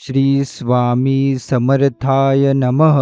श्री स्वामी समर्थाय नमः.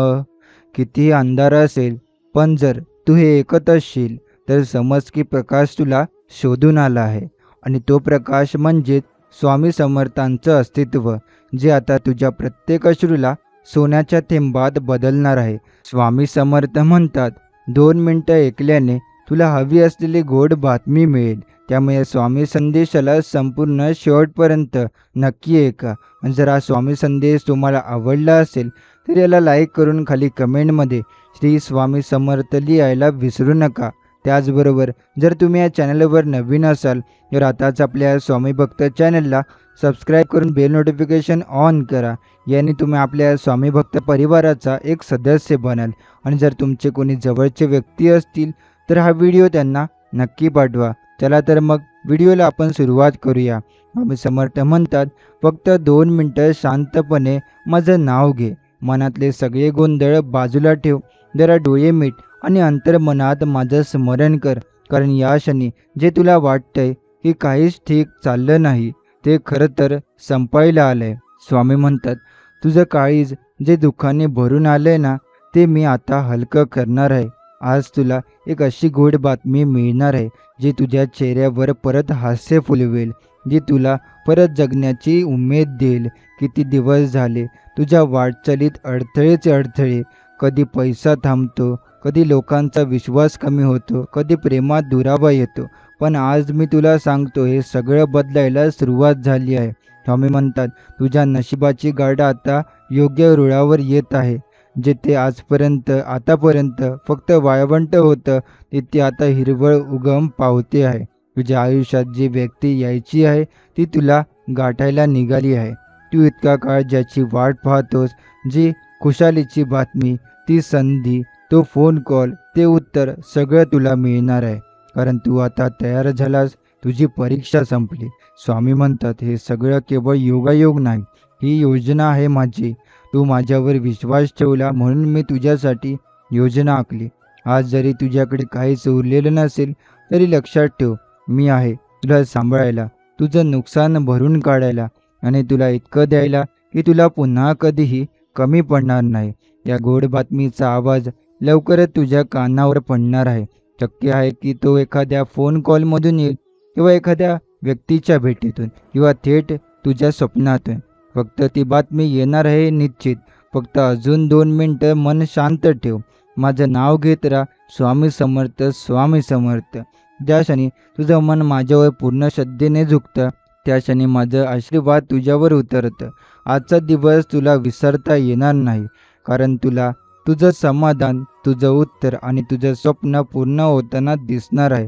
कितीही अंधार असेल, पण जर तू हे ऐकत असशील तर समज की प्रकाश तुला शोधून आला आहे. आणि तो प्रकाश म्हणजे स्वामी समर्थांचं अस्तित्व, जे आता तुझ्या प्रत्येक अश्रूला सोन्याच्या थेंबात बदलणार आहे. स्वामी समर्थ म्हणतात, 2 मिनिटं ऐकल्याने तुला हवी असलेली गोड बातमी मिळेल. त्यामुळे स्वामी संदेशाला संपूर्ण शेवटपर्यंत नक्की ऐका. आणि जर हा स्वामी संदेश तुम्हाला आवडला असेल तर याला लाईक करून खाली कमेंटमध्ये श्री स्वामी समर्थ लिहायला विसरू नका. त्याचबरोबर जर तुम्ही या चॅनलवर नवीन असाल तर आताच आपल्या स्वामी भक्त चॅनलला सबस्क्राईब करून बेल नोटिफिकेशन ऑन करा. याने तुम्ही आपल्या स्वामी भक्त परिवाराचा एक सदस्य बनाल. आणि जर तुमचे कोणी जवळचे व्यक्ती असतील तर हा व्हिडिओ त्यांना नक्की पाठवा. चला तर मग व्हिडिओला आपण सुरुवात करूया. स्वामी समर्थ म्हणतात, फक्त 2 मिनिटं शांतपणे माझं नाव घे. मनातले सगळे गोंधळ बाजूला ठेव. जरा डोळे मीट आणि अंतर्मनात माझं स्मरण कर. कारण या क्षणी जे तुला वाटतंय की काहीच ठीक चाललं नाही, ते खरं तर संपायला आलंय. स्वामी म्हणतात, तुझं काळीज जे दुःखाने भरून आलंय ना, ते मी आता हलकं करणार आहे. आज तुला एक अशी गोड बातमी मिळणार आहे जी तुझ्या चेहऱ्यावर परत हास्य फुलवेल, जी तुला परत जगण्याची उमेद देईल. किती दिवस झाले तुझ्या वाटचालीत अडथळेच अडथळे. कधी पैसा थांबतो, कधी लोकांचा विश्वास कमी होतो, कधी प्रेमात दुरावा येतो. पण आज मी तुला सांगतो, हे सगळं बदलायला सुरुवात झाली आहे. स्वामी म्हणतात, तुझ्या नशिबाची गाडा आता योग्य रुळावर येत आहे. जिथे आतापर्यंत फक्त वाळवंट होतं, तिथे आता हिरवळ उगम पावते आहे. तुझ्या आयुष्यात जी व्यक्ती यायची आहे ती तुला गाठायला निघाली आहे. तू इतका काळ ज्याची वाट पाहतोस, जी खुशालीची बातमी, ती संधी, तो फोन कॉल, ते उत्तर सगळं तुला मिळणार आहे. कारण तू आता तयार झालास. तुझी परीक्षा संपली. स्वामी म्हणतात, हे सगळं केवळ योगायोग नाही, ही योजना आहे माझी. तू माझ्यावर विश्वास ठेवला म्हणून मी तुझ्यासाठी योजना आखली. आज जरी तुझ्याकडे काहीच उरलेलं नसेल तरी लक्षात ठेव, मी आहे तुला सांभाळायला, तुझं नुकसान भरून काढायला आणि तुला इतकं द्यायला की तुला पुन्हा कधीही कमी पडणार नाही. या गोड बातमीचा आवाज लवकरच तुझ्या कानावर पडणार आहे. शक्य आहे की तो एखाद्या फोन कॉलमधून येईल, किंवा एखाद्या व्यक्तीच्या भेटीतून, किंवा थेट तुझ्या स्वप्नातून. फक्त ती बातमी येणार आहे निश्चित. फक्त अजून 2 मिनिटं मन शांत ठेव. माझं नाव घेत राहा, स्वामी समर्थ, स्वामी समर्थ. ज्या क्षणी तुझं मन माझ्यावर पूर्ण श्रद्धेने झुकतं, त्या क्षणी माझं आशीर्वाद तुझ्यावर उतरतं. आजचा दिवस तुला विसरता येणार नाही. कारण तुला तुझं समाधान, तुझं उत्तर आणि तुझं स्वप्न पूर्ण होताना दिसणार आहे.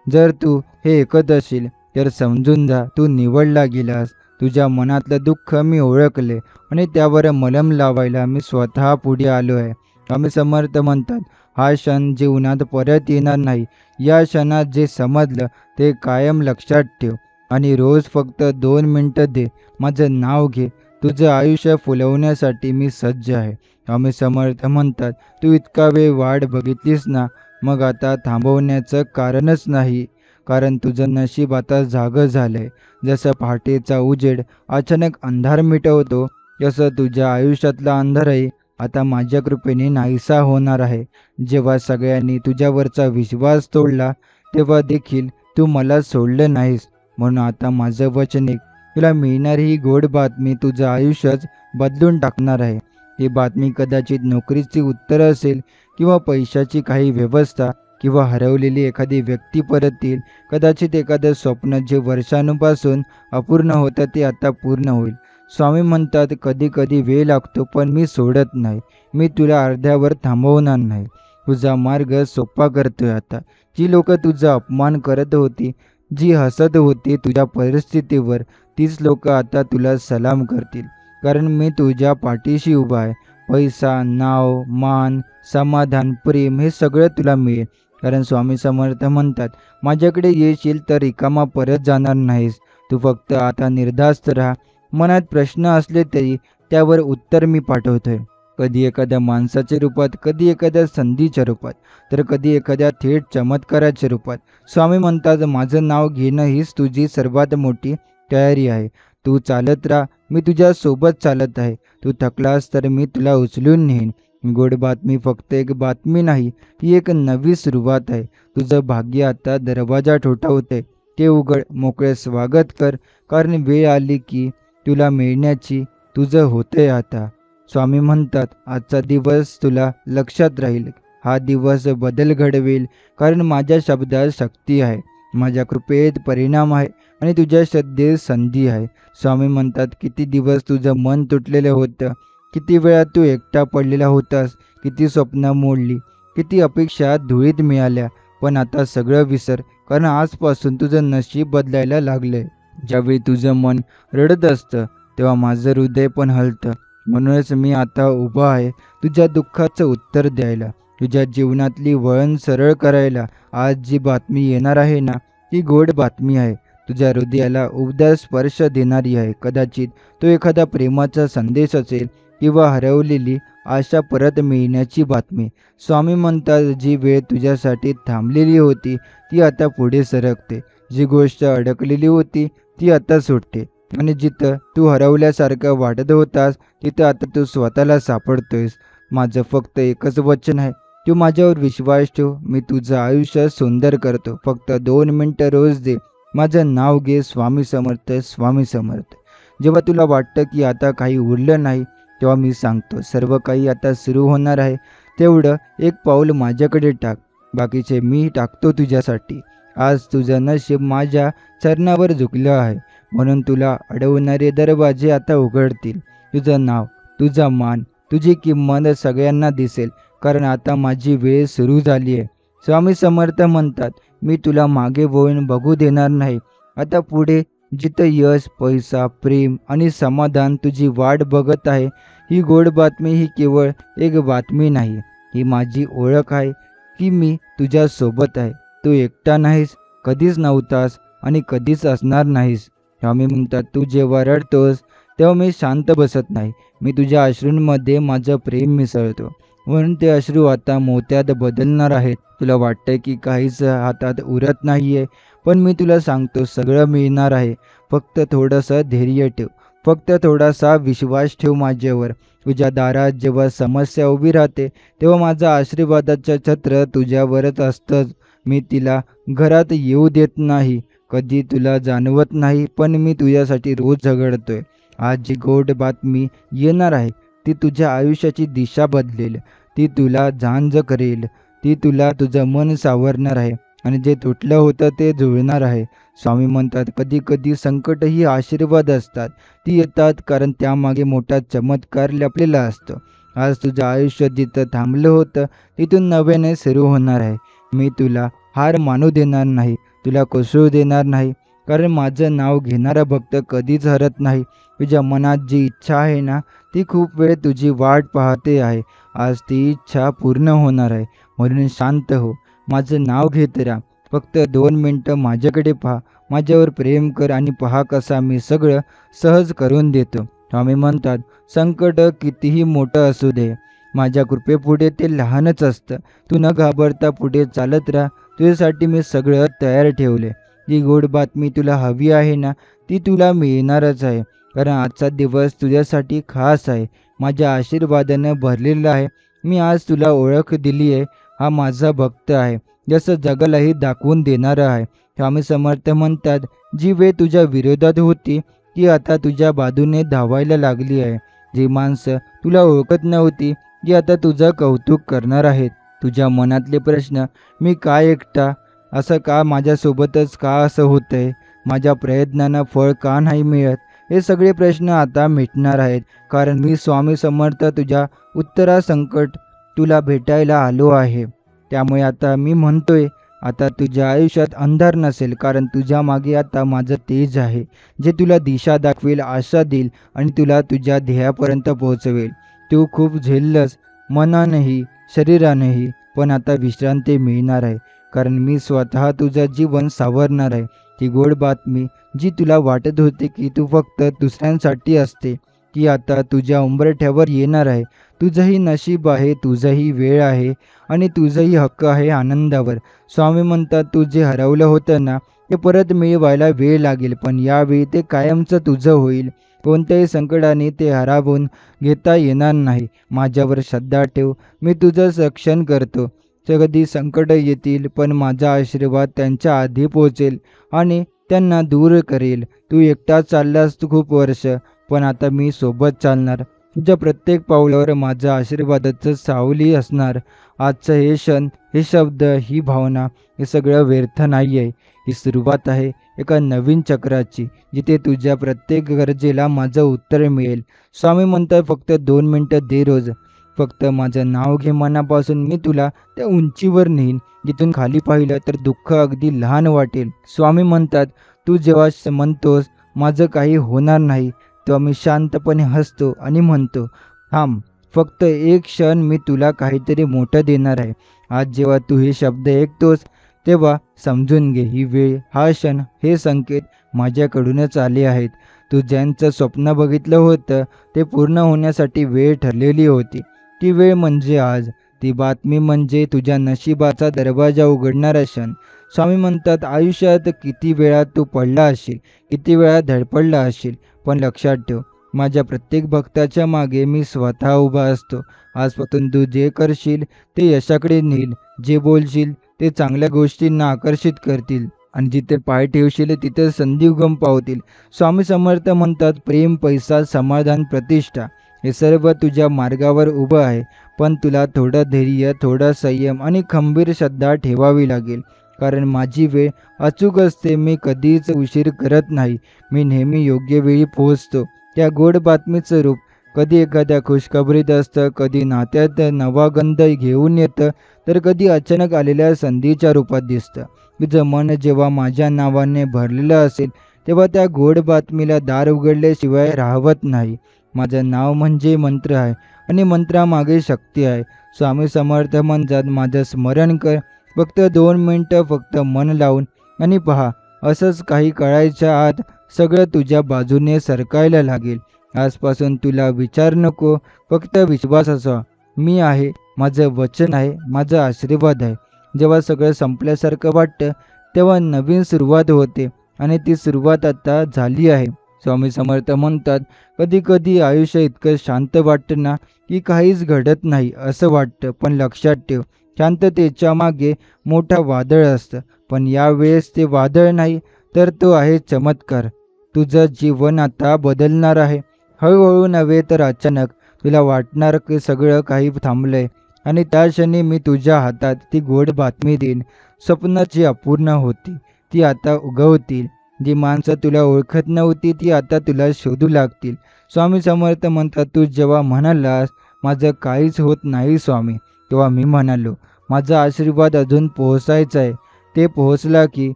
जर तू हे ऐकत असशील तर समजून जा, तू निवडला गेलास. तुझ्या मनातलं दुःख मी ओळखले आणि त्यावर मलम लावायला मी स्वतः पुढे आलो आहे. स्वामी समर्थ म्हणतात, हा क्षण जीवनात परत येणार नाही. या क्षणात जे समजलं ते कायम लक्षात ठेव. आणि रोज फक्त 2 मिनिटं दे. माझं नाव घे. तुझं आयुष्य फुलवण्यासाठी मी सज्ज आहे. स्वामी समर्थ म्हणतात, तू इतका वेळ वाट बघितलीस ना, मग आता थांबवण्याचं कारणच नाही. कारण तुझं नशीब आता जागं झालंय. जसं पहाटेचा उजेड अचानक अंधार मिटवतो, तसं तुझ्या आयुष्यातला अंधारही आता माझ्या कृपेने नाहीसा होणार आहे. जेव्हा सगळ्यांनी तुझ्यावरचा विश्वास तोडला, तेव्हा देखील तू मला सोडलं नाहीस. म्हणून आता माझं वचन ऐक. तुला मिळणारी ही गोड बातमी तुझं आयुष्यच बदलून टाकणार आहे. ही बातमी कदाचित नोकरीची उत्तर असेल, किंवा पैशाची काही व्यवस्था, किंवा हरवलेली एखादी व्यक्ती परत येईल. कदाचित एखादं स्वप्न जे वर्षांपासून अपूर्ण होतं ते आता पूर्ण होईल. स्वामी म्हणतात, कधी कधी वेळ लागतो, पण मी सोडत नाही. मी तुला अर्ध्यावर थांबवणार नाही. तुझा मार्ग सोपा करतोय आता. जी लोक तुझा अपमान करत होती, जी हसत होती तुझ्या परिस्थितीवर, तीच लोक आता तुला सलाम करतील. कारण मी तुझ्या पाठीशी उभा आहे. पैसा, नाव, मान, समाधान, प्रेम हे सगळं तुला मिळेल. कारण स्वामी समर्थ म्हणतात, माझ्याकडे येशील तर रिकामा परत जाणार नाहीस. तू फक्त आता निर्धास्त राहा. मनात प्रश्न असले तरी त्यावर उत्तर मी पाठवतोय. कधी एखाद्या माणसाच्या रूपात, कधी एखाद्या संधीच्या रूपात, तर कधी एखाद्या थेट चमत्काराच्या रूपात. स्वामी म्हणतात, माझं नाव घेणं हीच तुझी सर्वात मोठी तयारी आहे. तू चालत राहा, मी तुझ्या सोबत चालत आहे. तू थकलास तर मी तुला उचलून नेईन. गोड बातमी फक्त एक बातमी नाही, ही एक नवी सुरुवात आहे. तुझं भाग्य आता दरवाजा ठोठावते, ते उघड, मोकळे स्वागत कर, कारण वेळ आली की तुला मिळण्याची तुझं होतंय आता. स्वामी म्हणतात आजचा दिवस तुला लक्षात राहील. हा दिवस बदल घडवेल, कारण माझ्या शब्दात शक्ती आहे, माझ्या कृपेत परिणाम आहे आणि तुझ्या श्रद्धेत संधी आहे. स्वामी म्हणतात किती दिवस तुझं मन तुटलेलं होतं, किती वेळा तू एकटा पडलेला होतास, किती स्वप्न मोडली, किती अपेक्षा धुळीत मिळाल्या. पण आता सगळं विसर, कारण आजपासून तुझं नशीब बदलायला लागलंय. ज्यावेळी तुझं मन रडत असतं तेव्हा माझं हृदय पण हलतं. म्हणूनच मी आता उभा आहे तुझ्या दुःखाचं उत्तर द्यायला, तुझ्या जीवनातली वळण सरळ करायला. आज जी बातमी येणार आहे ना, ती गोड बातमी आहे, तुझ्या हृदयाला उबदार स्पर्श देणारी आहे. कदाचित तो एखादा प्रेमाचा संदेश असेल किंवा हरवलेली आशा परत मिळण्याची बातमी. स्वामी म्हणतात जी वेळ तुझ्यासाठी थांबलेली होती ती आता पुढे सरकते, जी गोष्ट अडकलेली होती ती आता सुटते, आणि जिथं तू हरवल्यासारखं वाटत होतास तिथं आता तू स्वतःला सापडतोयस. माझं फक्त एकच वचन आहे, तू माझ्यावर विश्वास ठेव, मी तुझं आयुष्य सुंदर करतो. फक्त 2 मिनटं रोज दे, माझं नाव घे, स्वामी समर्थ, स्वामी समर्थ. जेव्हा तुला वाटतं की आता काही उरलं नाही, तेव्हा मी सांगतो सर्व काही आता सुरू होणार आहे. तेवढं एक पाऊल माझ्याकडे टाक, बाकीचे मी टाकतो तुझ्यासाठी. आज तुझं नशीब माझ्या चरणावर झुकलं आहे, म्हणून तुला अडवणारे दरवाजे आता उघडतील. तुझं नाव, तुझा मान, तुझी किंमत सगळ्यांना दिसेल, कारण आता माझी वेळ सुरू झाली आहे. स्वामी समर्थ म्हणतात मी तुला मागे वळून बघू देणार नाही. आता पुढे जिथं यश, पैसा, प्रेम आणि समाधान तुझी वाट बघत आहे, ही गोड बातमी ही केवळ एक बातमी नाही, ही माझी ओळख आहे की मी तुझ्या सोबत आहे. तू एकटा नाहीस, कधीच नव्हतास आणि कधीच असणार नाहीस. स्वामी म्हणतात तू जेव्हा रडतोस तेव्हा मी शांत बसत नाही, मी तुझ्या अश्रूंमध्ये माझं प्रेम मिसळतो, म्हणून ते अश्रू आता मोत्यात बदलणार आहेत. तुला वाटतंय की काहीच हातात उरत नाहीये, पण मी तुला सांगतो सगळं मिळणार आहे. फक्त थोडंसं धैर्य ठेव, फक्त थोडासा विश्वास ठेव माझ्यावर. तुझ्या दारात जेव्हा समस्या उभी राहते तेव्हा माझं आशीर्वादाचं छत्र तुझ्यावरच असतं. मी तिला घरात येऊ देत नाही, कधी तुला जाणवत नाही, पण मी तुझ्यासाठी रोज झगडतोय. आज जी गोड बातमी येणार आहे ती तुझ्या आयुष्याची दिशा बदलेल, ती तुला झांज करेल, ती तुला तुझं मन सावरणार आहे आणि जे तुटलं होतं ते जुळणार आहे. स्वामी म्हणतात कधी कधी संकट ही आशीर्वाद असतात, ती येतात कारण त्यामागे मोठा चमत्कार लपलेला असतो. आज तुझं आयुष्य जिथं थांबलं होतं तिथून नव्याने सुरू होणार आहे. मी तुला हार मानू देणार नाही, तुला कोसळू देणार नाही, कारण माझं नाव घेणारा भक्त कधीच हरत नाही. तुझ्या मनात जी इच्छा आहे ना, ती खूप वेळ तुझी वाट पाहते आहे. आज ती इच्छा पूर्ण होणार आहे, म्हणून शांत हो, माझं नाव घेत राहा. फक्त 2 मिनटं माझ्याकडे पहा, माझ्यावर प्रेम कर आणि पहा कसा मी सगळं सहज करून देतो. स्वामी म्हणतात संकट कितीही मोठं असू दे, माझ्या कृपेपुढे ते लहानच असतं. तू न घाबरता पुढे चालत राहा, तुझ्यासाठी मी सगळं तयार ठेवले. जी गोड बातमी तुला हवी आहे ना, ती तुला मिळणारच आहे, कारण आजचा दिवस तुझ्यासाठी खास आहे, माझ्या आशीर्वादानं भरलेला आहे. मी आज तुला ओळख दिली आहे, हा माझा भक्त आहे, जसं जगालाही दाखवून देणारा आहे. स्वामी समर्थ म्हणतात जी वेळ तुझ्या विरोधात होती ती आता तुझ्या बाजूने धावायला लागली आहे. जी माणसं तुला ओळखत नव्हती ती आता तुझं कौतुक करणार आहेत. तुझ्या मनातले प्रश्न, मी काय एकटा, असं का माझ्यासोबतच का असं होतंय, माझ्या प्रयत्नांना फळ का नाही मिळत, हे सगळे प्रश्न आता मिटणार आहेत, कारण मी स्वामी समर्थ तुझ्या उत्तरासंकट तुला भेटायला आलो आहे. त्यामुळे आता मी म्हणतोय आता तुझ्या आयुष्यात अंधार नसेल, कारण तुझ्या मागे आता माझं तेज आहे, जे तुला दिशा दाखवेल, आशा देईल आणि तुला तुझ्या ध्येयापर्यंत पोहोचवेल. तू खूप झेललंस मनानेही शरीरानेही, पण आता विश्रांती मिळणार आहे, कारण मी स्वतः तुझं जीवन सावरणार आहे. ती गोड बातमी जी तुला वाटत होती की तू फक्त दुसऱ्यांसाठी असते, ती आता तुझ्या उंबरठ्यावर येणार आहे. तुझंही नशीब आहे, तुझंही वेळ आहे आणि तुझंही हक्क आहे आनंदावर. स्वामी म्हणतात तू जे हरवलं होतं ना, ते परत मिळवायला वेळ लागेल, पण यावेळी ते कायमचं तुझं होईल. कोणत्याही संकटाने ते हरवून घेता येणार नाही. माझ्यावर श्रद्धा ठेव, मी तुझं रक्षण करतो. कधी संकट येतील, पण माझा आशीर्वाद त्यांच्या आधी पोहोचेल आणि त्यांना दूर करेल. तू एकटा चाललास तू खूप वर्ष, पण आता मी सोबत चालणार. तुझ्या प्रत्येक पावलावर माझं आशीर्वादाचं सावली असणार. आजचं हे क्षण, हे शब्द, ही भावना, हे सगळं व्यर्थ नाही आहे. ही सुरुवात आहे एका नवीन चक्राची, जिथे तुझ्या प्रत्येक गरजेला माझं उत्तर मिळेल. स्वामी म्हणतात, फक्त 2 मिनिटं दे रोज. फक्त माझं नाव घे मनापासून, मी तुला त्या उंचीवर नेईन जिथून खाली पाहिलं तर दुःख अगदी लहान वाटेल. स्वामी म्हणतात, तू जेव्हा म्हणतोस माझं काही होणार नाही, तेव्हा मी शांतपणे हसतो आणि म्हणतो, थांब, फक्त एक क्षण, मी तुला काहीतरी मोठं देणार आहे. आज जेव्हा तू हे शब्द ऐकतोस तेव्हा समजून घे, ही वेळ, हा क्षण, हे संकेत माझ्याकडूनच आले आहेत. तू ज्यांचं स्वप्न बघितलं होतं ते पूर्ण होण्यासाठी वेळ ठरलेली होती. ती वेळ म्हणजे आज. ती बातमी म्हणजे तुझ्या नशिबाचा दरवाजा उघडणारा क्षण. स्वामी म्हणतात, आयुष्यात किती वेळा तू पडला असशील, किती वेळा धडपडला असशील, पण लक्षात ठेव, माझ्या प्रत्येक भक्ताच्या मागे मी स्वतः उभा असतो. आजपासून तू जे करशील ते यशाकडे नेईल, जे बोलशील ते चांगल्या गोष्टींना आकर्षित करतील आणि जिथे पाय ठेवशील तिथे संधी उगम पावतील. स्वामी समर्थ म्हणतात, प्रेम, पैसा, समाधान, प्रतिष्ठा, हे सर्व तुझ्या मार्गावर उभं आहे, पण तुला थोडं धैर्य, थोडा संयम आणि खंबीर श्रद्धा ठेवावी लागेल. कारण माझी वेळ अचूक असते. मी कधीच उशीर करत नाही. मी नेहमी योग्य वेळी पोहोचतो. त्या गोड बातमीचं रूप कधी एखाद्या खुशखबरीत असतं, कधी नात्यात नवा गंध घेऊन येतं, तर कधी अचानक आलेल्या संधीच्या रूपात दिसतं. तुझं मन जेव्हा माझ्या नावाने भरलेलं असेल तेव्हा त्या गोड बातमीला दार उघडल्याशिवाय राहवत नाही. माझं नाव म्हणजे मंत्र आहे आणि मंत्रामागे शक्ती आहे. स्वामी समर्थ म्हणतात, माझं स्मरण कर, फक्त 2 मिनिटं, फक्त मन लावून, आणि पहा, असंच काही कळायच्या आत सगळं तुझ्या बाजूने सरकायला लागेल. आजपासून तुला विचार नको, फक्त विश्वास असा, मी आहे, माझं वचन आहे, माझा आशीर्वाद आहे. जेव्हा सगळं संपल्यासारखं वाटतं तेव्हा नवीन सुरुवात होते आणि ती सुरुवात आता झाली आहे. स्वामी समर्थ म्हणतात, कधी कधी आयुष्य इतकं शांत वाटतं ना, की काहीच घडत नाही असं वाटतं, पण लक्षात ठेव, शांततेच्या मागे मोठा वादळ असतं. पण यावेळेस ते वादळ नाही, तर तो आहे चमत्कार. तुझं जीवन आता बदलणार आहे. हळूहळू नव्हे तर अचानक. तुला वाटणार की सगळं काही थांबलंय, आणि त्या क्षणी मी तुझ्या हातात ती गोड बातमी देईन. स्वप्न जी अपूर्ण होती ती आता उगवतील. जी माणसं तुला ओळखत नव्हती ती आता तुला शोधू लागतील. स्वामी समर्थ म्हणतात, तू जेव्हा म्हणालास माझं काहीच होत नाही स्वामी, तेव्हा मी म्हणालो, माझा आशीर्वाद अजून पोहोचायचा आहे. ते पोहोचला की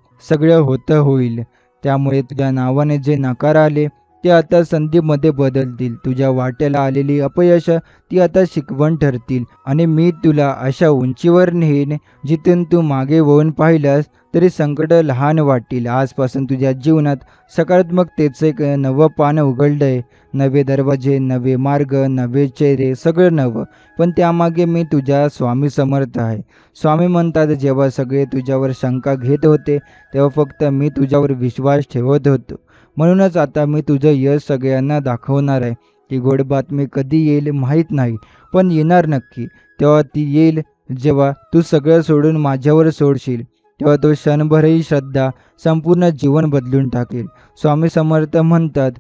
सगळं होतं होईल. त्यामुळे तुझ्या नावाने जे नकार आले ते आता संधीमध्ये बदलतील. तुझ्या वाट्याला आलेली अपयश ती आता शिकवण ठरतील आणि मी तुला अशा उंचीवर नेईन जिथून तू मागे वळून पाहिलास तरी संकट लहान वाटतील. आजपासून तुझ्या जीवनात सकारात्मकतेचं एक नवं पान उघडलंय. नवे दरवाजे, नवे मार्ग, नवे चेहरे, सगळं नवं. पण त्यामागे मी तुझ्या स्वामी समर्थ आहे. स्वामी म्हणतात, जेव्हा सगळे तुझ्यावर शंका घेत होते तेव्हा फक्त मी तुझ्यावर विश्वास ठेवत होतो. म्हणूनच आता मी तुझं यश सगळ्यांना दाखवणार आहे. ती गोड बातमी कधी येईल माहीत नाही, पण येणार नक्की. तेव्हा ती येईल जेव्हा तू सगळं सोडून माझ्यावर सोडशील. तेव्हा तो क्षणभरही श्रद्धा संपूर्ण जीवन बदलून टाकेल. स्वामी समर्थ म्हणतात,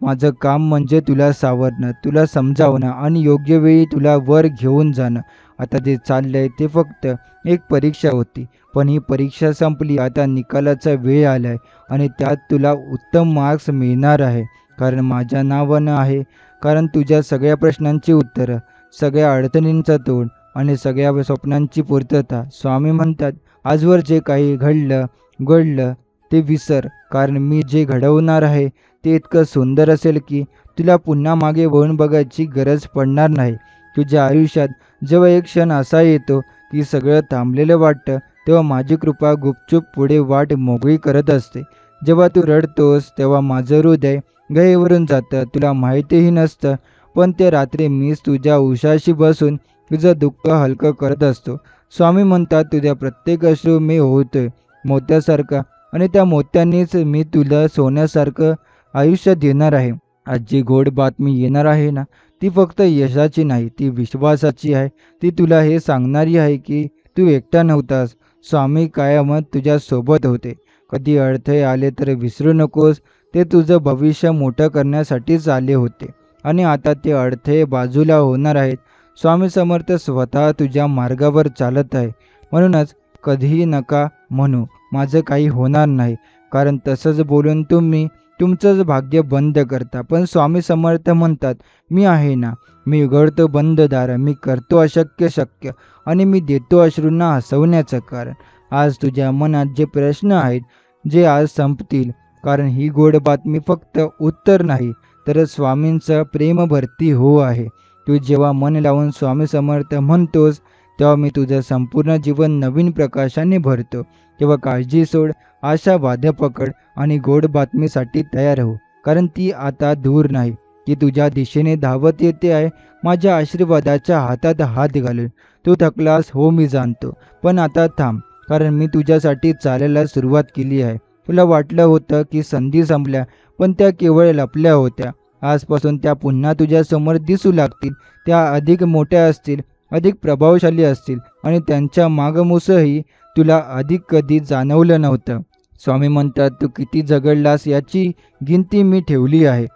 माझं काम म्हणजे तुला सावरणं, तुला समजावणं आणि योग्य वेळी तुला वर घेऊन जाणं. आता जे चाललंय ते फक्त एक परीक्षा होती, पण ही परीक्षा संपली. आता निकालाचा वेळ आलाय आणि त्यात तुला उत्तम मार्क्स मिळणार आहे. कारण माझ्या नावानं आहे, कारण तुझ्या सगळ्या प्रश्नांची उत्तरं, सगळ्या अडचणींचा तोड आणि सगळ्या स्वप्नांची पूर्तता. स्वामी म्हणतात, आजवर जे काही घडलं ते विसर, कारण मी जे घडवणार आहे ते इतकं सुंदर असेल की तुला पुन्हा मागे वळून बघायची गरज पडणार नाही. तुझ्या आयुष्यात जेव्हा एक क्षण असा येतो की सगळं थांबलेलं वाटतं, तेव्हा माझी कृपा गुपचूप पुढे वाट मोकळी करत असते. जेव्हा तू रडतोस तेव्हा माझं हृदय गहिवरून जातं. तुला माहितीही नसतं, पण ते रात्री मीच तुझ्या उशाशी बसून तुझं दुःख हलकं करत असतो. स्वामी म्हणतात, तुझ्या प्रत्येक अश्रू मी ओळखतोय. मोत्यासारखा आणि त्या मोत्यांनीच मी तुला सोन्यासारखं आयुष्य देणार आहे. आज जी गोड बातमी येणार आहे ना, ती फक्त यशाची नाही, ती विश्वासाची आहे. ती तुला हे सांगणारी आहे की तू एकटा नव्हतास. स्वामी कायमच तुझ्या सोबत होते. कधी अडथळे आले तर विसरू नकोस, ते तुझं भविष्य मोठं करण्यासाठीच आले होते आणि आता ते अडथळे बाजूला होणार आहेत. स्वामी समर्थ स्वतः तुझ्या मार्गावर चालत आहे. म्हणूनच कधीही नका म्हणू माझं काही होणार नाही, कारण तसंच बोलून तुम्ही तुमचंच भाग्य बंद करता. पण स्वामी समर्थ म्हणतात, मी आहे ना, मी उघडतो बंद दार, मी करतो अशक्य शक्य आणि मी देतो अश्रूंना हसवण्याचं कारण. आज तुझ्या मनात जे प्रश्न आहेत, जे आज संपतील, कारण ही गोड बातमी फक्त उत्तर नाही, तर स्वामींचं प्रेम भरती हो आहे. तू जेव्हा मन लावून स्वामी समर्थ म्हणतोस, तेव्हा मी तुझं संपूर्ण जीवन नवीन प्रकाशाने भरतो. तेव्हा काळजी सोड, आशावाद पकड आणि गोड बातमीसाठी तयार हो, कारण ती आता दूर नाही, ती तुझ्या दिशेने धावत येते आहे, माझ्या आशीर्वादाच्या हातात हात घालून. तू थकलास हो मी जाणतो, पण आता थांब, कारण मी तुझ्यासाठी चालायला सुरुवात केली आहे. तुला वाटलं होतं की संधी संपल्या, पण त्या केवळ लपल्या होत्या. आजपासून त्या पुन्हा तुझ्यासमोर दिसू लागतील. त्या अधिक मोठ्या असतील, अधिक प्रभावशाली असतील आणि त्यांच्या मागमूसही तुला अधिक कधी जाणवलं नव्हतं. स्वामी म्हणतात, तू किती झगडलास याची गिनती मी ठेवली आहे.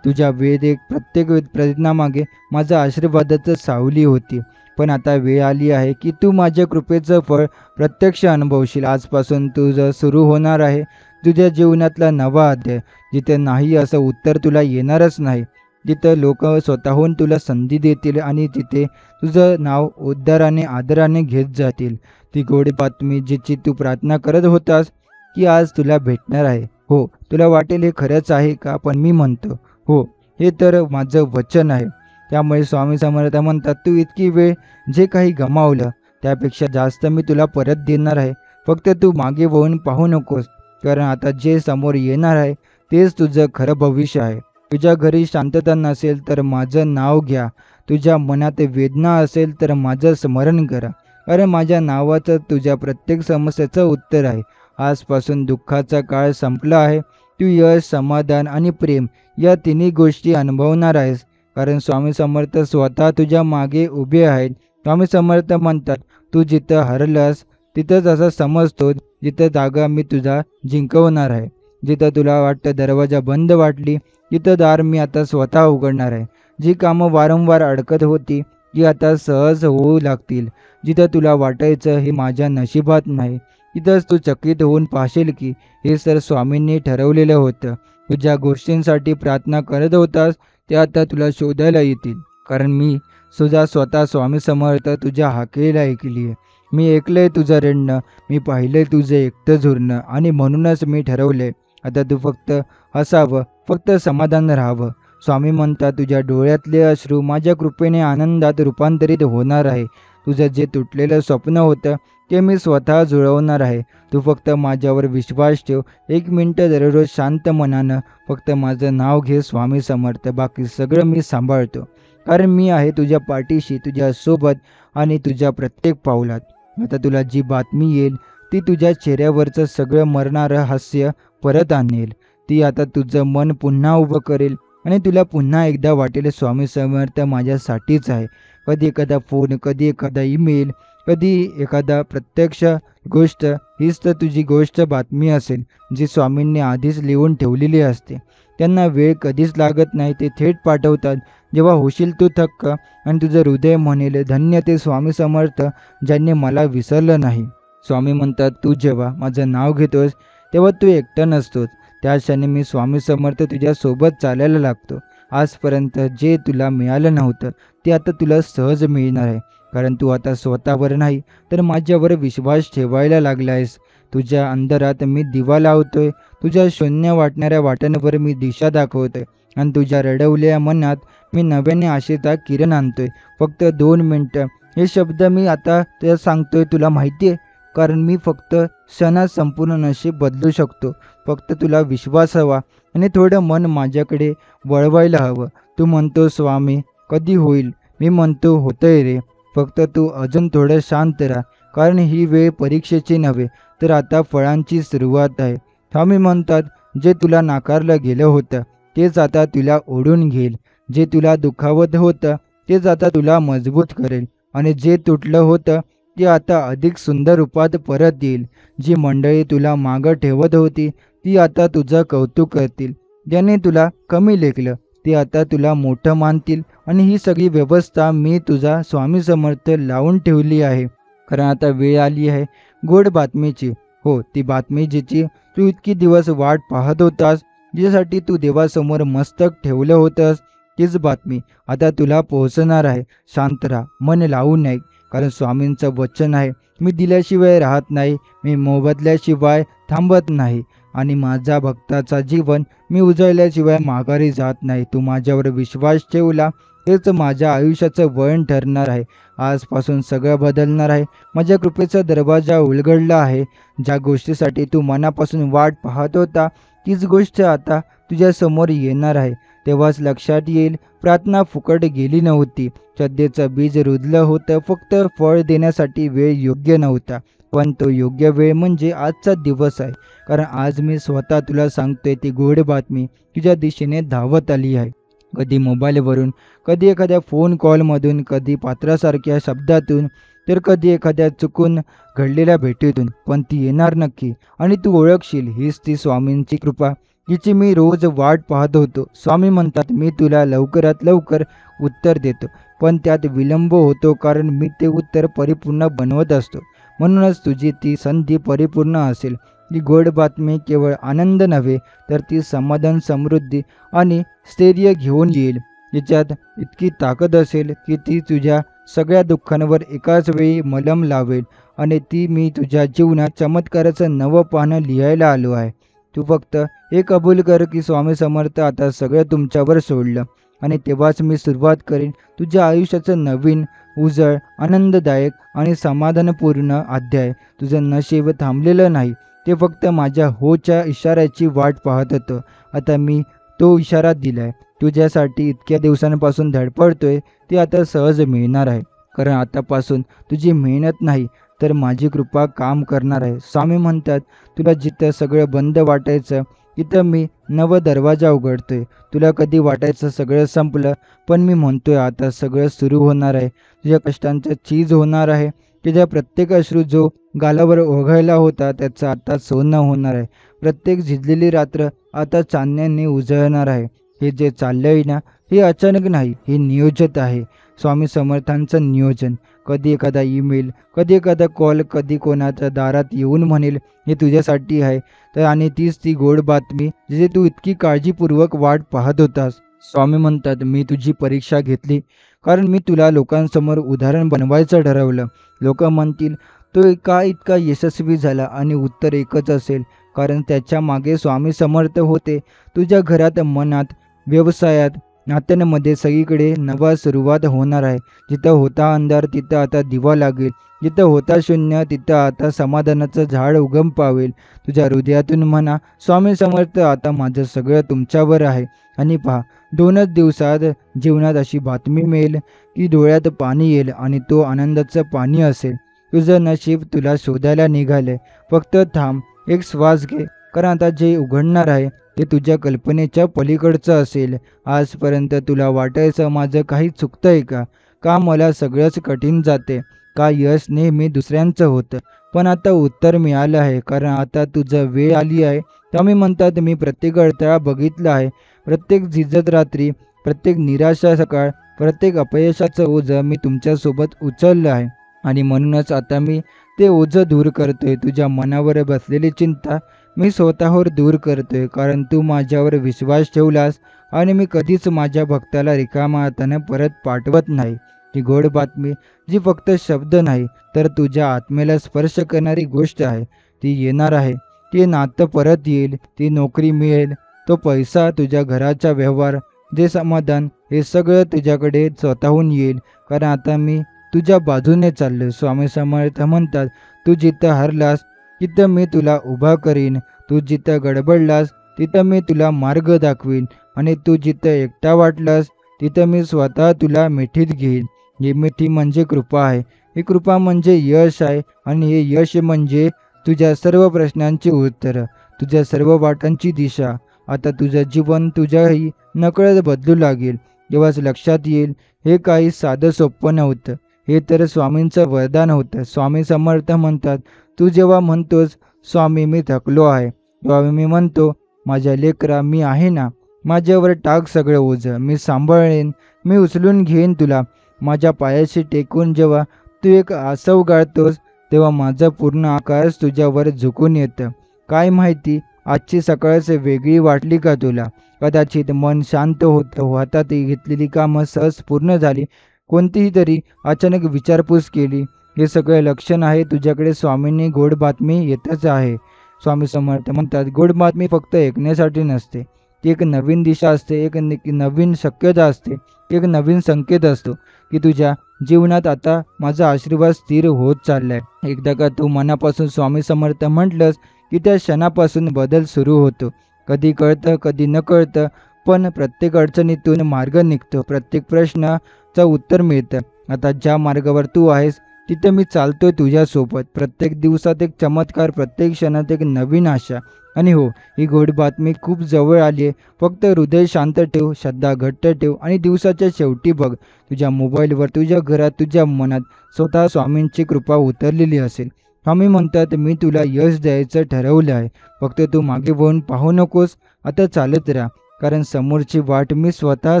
तुझ्या प्रत्येक प्रयत्नामागे माझ्या आशीर्वादाचं सावली होती. पण आता वेळ आली आहे की तू माझ्या कृपेचं फळ प्रत्यक्ष अनुभवशील. आजपासून तुझं सुरू होणार आहे तुझ्या जीवनातला नवा अध्याय, जिथे नाही असं उत्तर तुला येणारच नाही, जिथं लोक स्वतःहून तुला संधी देतील आणि तिथे तुझं नाव उद्धाराने आदराने घेत जातील. ती गोड बातमी जिची तू प्रार्थना करत होतास, की आज तुला भेटणार आहे. हो, तुला वाटेल हे खरंच आहे का, पण मी म्हणतो हो, हे तर माझं वचन आहे. त्यामुळे स्वामी समर्थ म्हणतात, तू इतकी वेळ जे काही गमावलं त्यापेक्षा जास्त मी तुला परत देणार आहे. फक्त तू मागे वळून पाहू नकोस, कारण आता जे समोर येणार आहे तेच तुझं खरं भविष्य आहे. तुझ्या घरी शांतता नसेल तर माझं नाव घ्या. तुझ्या मनात वेदना असेल तर माझं स्मरण करा, कारण माझ्या नावाचं तुझ्या प्रत्येक समस्येचं उत्तर आहे. आजपासून दुःखाचा काळ संपला आहे. तू यश, समाधान आणि प्रेम या तिन्ही गोष्टी अनुभवणार आहेस, कारण स्वामी समर्थ स्वतः तुझ्या मागे उभे आहेत. स्वामी समर्थ म्हणतात, तू जिथं हरलास तिथंच असं समजतो, जिथं जागा मी तुझा जिंकवणार आहे. जिथं तुला वाटतं दरवाजा बंद वाटली, तिथं दार मी आता स्वतः उघडणार आहे. जी कामं वारंवार अडकत होती ती आता सहज होऊ लागतील. जिथं तुला वाटायचं हे माझ्या नशिबात नाही, तिथंच तू चकित होऊन पाहशील की हे सर स्वामींनी ठरवलेलं होतं. तू ज्या गोष्टींसाठी प्रार्थना करत होतास त्या आता तुला शोधायला येतील, कारण मी तुझा स्वतः स्वामी समर्थ तुझ्या हाकेला ऐकली आहे. मी ऐकलंय तुझं रडणं, मी पाहिलंय तुझं एकटं झुरणं आणि म्हणूनच मी ठरवलंय आता तू फक्त हसावं, फक्त समाधान राहावं. स्वामी म्हणतात, तुझ्या डोळ्यातले अश्रू माझ्या कृपेने आनंदात रूपांतरित होणार आहे. तुझं जे तुटलेलं स्वप्न होतं ते मी स्वतः जुळवणार आहे. तू फक्त माझ्यावर विश्वास ठेव. 1 मिनिटं दररोज शांत मनानं फक्त माझं नाव घे स्वामी समर्थ. बाकी सगळं मी सांभाळतो, कारण मी आहे तुझ्या पाठीशी, तुझ्या सोबत आणि तुझ्या प्रत्येक पाऊलात. आता तुला जी बातमी येईल ती तुझ्या चेहऱ्यावरचं सगळं मरणारं हास्य परत आणेल. ती आता तुझं मन पुन्हा उभं करेल आणि तुला पुन्हा एकदा वाटेल स्वामी समर्थ माझ्यासाठीच आहे. कधी एखादा फोन, कधी एखादा ईमेल, कधी एखादा प्रत्यक्ष गोष्ट, हीच तर तुझी गोष्ट बातमी असेल जी स्वामींनी आधीच लिहून ठेवलेली असते. त्यांना वेळ कधीच लागत नाही, ते थेट पाठवतात जेव्हा होशील तू थक्क आणि तुझं हृदय म्हणेल, धन्य ते स्वामी समर्थ ज्यांनी मला विसरलं नाही. स्वामी म्हणतात, तू जेव्हा माझं नाव घेतोस तेव्हा तू एकटा नसतोस. त्या क्षणी मी स्वामी समर्थ तुझ्या सोबत चालायला लागतो. आजपर्यंत जे तुला मिळालं नव्हतं ते आता तुला सहज मिळणार आहे, कारण तू आता स्वतःवर नाही तर माझ्यावर विश्वास ठेवायला लागला आहेस. तुझ्या अंधारात मी दिवा लावतोय, तुझ्या शून्य वाटणाऱ्या वाटांवर मी दिशा दाखवतोय आणि तुझ्या रडवलेल्या मनात मी नव्याने आशेचा किरण आणतोय. फक्त 2 मिनटं. हे शब्द मी आता तुला सांगतोय, तुला माहिती आहे, कारण मी फक्त क्षणात संपूर्ण नशीब बदलू शकतो. फक्त तुला विश्वास हवा आणि थोडं मन माझ्याकडे वळवायला हवं. तू म्हणतो स्वामी कधी होईल, मी म्हणतो होतंय रे. फक्त तू अजून थोडं शांत राहा, कारण ही वेळ परीक्षेची नव्हे तर आता फळांची सुरुवात आहे. स्वामी म्हणतात, जे तुला नाकारलं गेलं होतं तेच आता तुला ओढून घेईल. जे तुला दुखावत होतं तेच आता तुला मजबूत करेल. आणि जे तुटलं होतं ते आता अधिक सुंदर रूपात परत येईल. जी मंडळी तुला मागं ठेवत होती ती आता तुझं कौतुक करतील. ज्याने तुला कमी लेखलं ते आता तुला मोठं मानतील. आणि ही सगळी व्यवस्था मी तुझा स्वामी समर्थ लावून ठेवली आहे. कारण आता वेळ आली आहे गोड बातमीची. हो, ती बातमी जिची तू इतकी दिवस वाट पाहत होतास, जिच्यासाठी तू देवासमोर मस्तक ठेवलं होतंस, तीच बातमी आता तुला पोहोचणार आहे. शांत राहा, मन लावून ऐक. कारण स्वामींचं वचन आहे, मी दिल्याशिवाय राहत नाही, मी मोबदल्याशिवाय थांबत नाही. आणि माझा भक्ताचा जीवन मी उजळल्याशिवाय माघारी जात नाही. तू माझ्यावर विश्वास ठेवला तेच माझ्या आयुष्याचं वळण ठरणार आहे. आजपासून सगळं बदलणार आहे. माझ्या कृपेचा दरवाजा उलगडला आहे. ज्या गोष्टीसाठी तू मनापासून वाट पाहत होता तीच गोष्ट आता तुझ्या समोर येणार आहे. तेव्हाच लक्षात येईल, प्रार्थना फुकट गेली नव्हती. श्रद्धेचं बीज रुजलं होतं, फक्त फळ देण्यासाठी वेळ योग्य नव्हता. पण तो योग्य वेळ म्हणजे आजचा दिवस आहे. कारण आज मी स्वतः तुला सांगतोय, ती गोड बातमी तुझ्या दिशेने धावत आली आहे. कधी मोबाईलवरून, कधी एखाद्या फोन कॉलमधून, कधी पात्रासारख्या शब्दातून, तर कधी एखाद्या चुकून घडलेल्या भेटीतून. पण ती येणार नक्की. आणि तू ओळखशील, हीच ती स्वामींची कृपा जिची मी रोज वाट पाहत होतो. स्वामी म्हणतात, मी तुला लवकरात लवकर उत्तर देतो, पण त्यात विलंब होतो, कारण मी ते उत्तर परिपूर्ण बनवत असतो. म्हणूनच तुझी ती संधी परिपूर्ण असेल. ही गोड बातमी केवळ आनंद नव्हे, तर ती समाधान, समृद्धी आणि स्थैर्य घेऊन येईल. जिच्यात इतकी ताकद असेल की ती तुझ्या सगळ्या दुःखांवर एकाच वेळी मलम लावेल. आणि ती मी तुझ्या जीवनात चमत्काराचं नवं पानं लिहायला आलो आहे. तू फक्त हे कबूल कर की स्वामी समर्थ आता सगळं तुमच्यावर सोडलं. आणि तेव्हाच मी सुरुवात करीन तुझ्या आयुष्याचं नवीन, उजळ, आनंददायक आणि समाधानपूर्ण अध्याय. तुझं नशीब थांबलेलं नाही, ते फक्त माझ्या होच्या इशाऱ्याची वाट पाहत होतं. आता मी तो इशारा दिलाय. तुझ्यासाठी इतक्या दिवसांपासून धडपडतोय ते आता सहज मिळणार आहे. कारण आतापासून तुझी मेहनत नाही, तर माझी कृपा काम करणार आहे. स्वामी म्हणतात, तुला जिथं सगळं बंद वाटायचं तिथं मी नवा दरवाजा उघडतोय. तुला कधी वाटायचं सगळं संपलं, पण मी म्हणतोय आता सगळं सुरू होणार आहे. तुझ्या कष्टांचं चीज होणार आहे. तुझ्या प्रत्येक अश्रू जो गालावर ओघळला होता त्याचं आता सोनं होणार आहे. प्रत्येक झिजलेली रात्र आता चांदण्याने उजळणार आहे. हे जे चाललंय ना, हे अचानक नाही, हे नियोजित आहे. स्वामी समर्थांचं नियोजन. कधी एखादा ईमेल, कधी एखादा कॉल, कधी कोणाच्या दारात येऊन म्हणेल, हे तुझ्यासाठी आहे. तर आणि तीच ती गोड बातमी जिथे तू इतकी काळजीपूर्वक वाट पाहत होतास. स्वामी म्हणतात, मी तुझी परीक्षा घेतली, कारण मी तुला लोकांसमोर उदाहरण बनवायचं ठरवलं. लोक म्हणतील, तो का इतका यशस्वी झाला? आणि उत्तर एकच असेल, कारण त्याच्या मागे स्वामी समर्थ होते. तुझ्या घरात, मनात, व्यवसायात, नात्यांमध्ये सगळीकडे नवा सुरुवात होणार आहे. जिथं होता अंधार तिथं आता दिवा लागेल. जिथं होता शून्य तिथं आता समाधानाचं झाड उगम पावेल. तुझ्या हृदयातून म्हणा, स्वामी समर्थ आता माझं सगळं तुमच्यावर आहे. आणि पहा, 2च दिवसात जीवनात अशी बातमी मिळेल की डोळ्यात पाणी येईल आणि तो आनंदाचं पाणी असेल. तुझं नशीब तुला शोधायला निघालंय. फक्त थांब, एक श्वास घे. कारण आता जे उघडणार आहे ते तुझ्या कल्पनेच्या पलीकडचं असेल. आजपर्यंत तुला वाटायचं माझं काही चुकतंय का? का मला सगळंच कठीण जाते? का यश नेहमी दुसऱ्यांचं होतं? पण आता उत्तर मिळालं आहे, कारण आता तुझं वेळ आली आहे. स्वामी म्हणतात, मी प्रत्येक अडथळा बघितला आहे. प्रत्येक झिजत रात्री, प्रत्येक निराशा सकाळ, प्रत्येक अपयशाचं ओझं मी तुमच्यासोबत उचललं आहे. आणि म्हणूनच आता मी ते ओझं दूर करतोय. तुझ्या मनावर बसलेली चिंता मी स्वतःवर दूर करतोय, कारण तू माझ्यावर विश्वास ठेवलास. आणि मी कधीच माझ्या भक्ताला रिकामा हाताने परत पाठवत नाही. ही गोड बातमी जी फक्त शब्द नाही, तर तुझ्या आत्मेला स्पर्श करणारी गोष्ट आहे. ती येणार आहे. ती नातं परत येईल, ती नोकरी मिळेल, तो पैसा, तुझ्या घराचा व्यवहार, जे समाधान, हे सगळं तुझ्याकडे स्वतःहून येईल. कारण आता मी तुझ्या बाजूने चाललोय. स्वामी समर्थ म्हणतात, तू जिथं हरलास तिथं मी तुला उभा करीन. तू जिथं गडबडलास तिथं मी तुला मार्ग दाखवीन. आणि तू जिथं एकटा वाटलास तिथं मी स्वतः तुला मिठीत घेईन. ही मिठी म्हणजे कृपा आहे. ही कृपा म्हणजे यश आहे. आणि हे यश म्हणजे तुझ्या सर्व प्रश्नांची उत्तरं. तुझ्या सर्व वाटांची दिशा. आता तुझं जीवन तुझ्याही नकळत बदलू लागेल. जेव्हाच लक्षात येईल हे काही साधं सोपं नव्हतं, हे तर स्वामींचं वरदान होतं. स्वामी समर्थ म्हणतात, तू जेव्हा म्हणतोस स्वामी मी थकलो आहे, तेव्हा मी म्हणतो माझ्या लेकरा मी आहे ना, माझ्यावर टाक सगळं ओझं, मी सांभाळेन, मी उचलून घेईन तुला. माझ्या पायाशी टेकून जेव्हा तू एक आसव गाळतोस तेव्हा माझं पूर्ण आकाश तुझ्यावर झुकून येतं. काय माहिती आजची सकाळच वेगळी वाटली का तुला? कदाचित मन शांत होतं, हातात घेतलेली कामं सहज पूर्ण झाली, कोणतीही तरी अचानक विचारपूस केली. हे सगळे लक्षण आहे तुझ्याकडे स्वामींनी गोड बातमी येतच आहे. स्वामी समर्थ म्हणतात, गोड बातमी फक्त ऐकण्यासाठी नसते, ती एक नवीन दिशा असते, एक नवीन शक्यता असते, एक नवीन संकेत असतो की तुझ्या जीवनात आता माझा आशीर्वाद स्थिर होत चाललाय. एकदा का तू मनापासून स्वामी समर्थ म्हटलंस की त्या क्षणापासून बदल सुरू होतो. कधी कळतं कधी न कळतं, पण प्रत्येक अडचणीतून मार्ग निघतो, प्रत्येक प्रश्नाचं उत्तर मिळतं. आता ज्या मार्गावर तू आहेस तिथे मी चालतोय तुझ्यासोबत. प्रत्येक दिवसात एक चमत्कार, प्रत्येक क्षणात एक नवीन आशा. आणि हो, ही गोड बातमी खूप जवळ आली आहे. फक्त हृदय शांत ठेव, श्रद्धा घट्ट ठेव आणि दिवसाच्या शेवटी बघ, तुझ्या मोबाईलवर, तुझ्या घरात, तुझ्या मनात स्वतः स्वामींची कृपा उतरलेली असेल. स्वामी म्हणतात, मी तुला यश द्यायचं ठरवलं आहे, फक्त तू मागे वळून पाहू नकोस, आता चालत राहा, कारण समोरची वाट मी स्वतः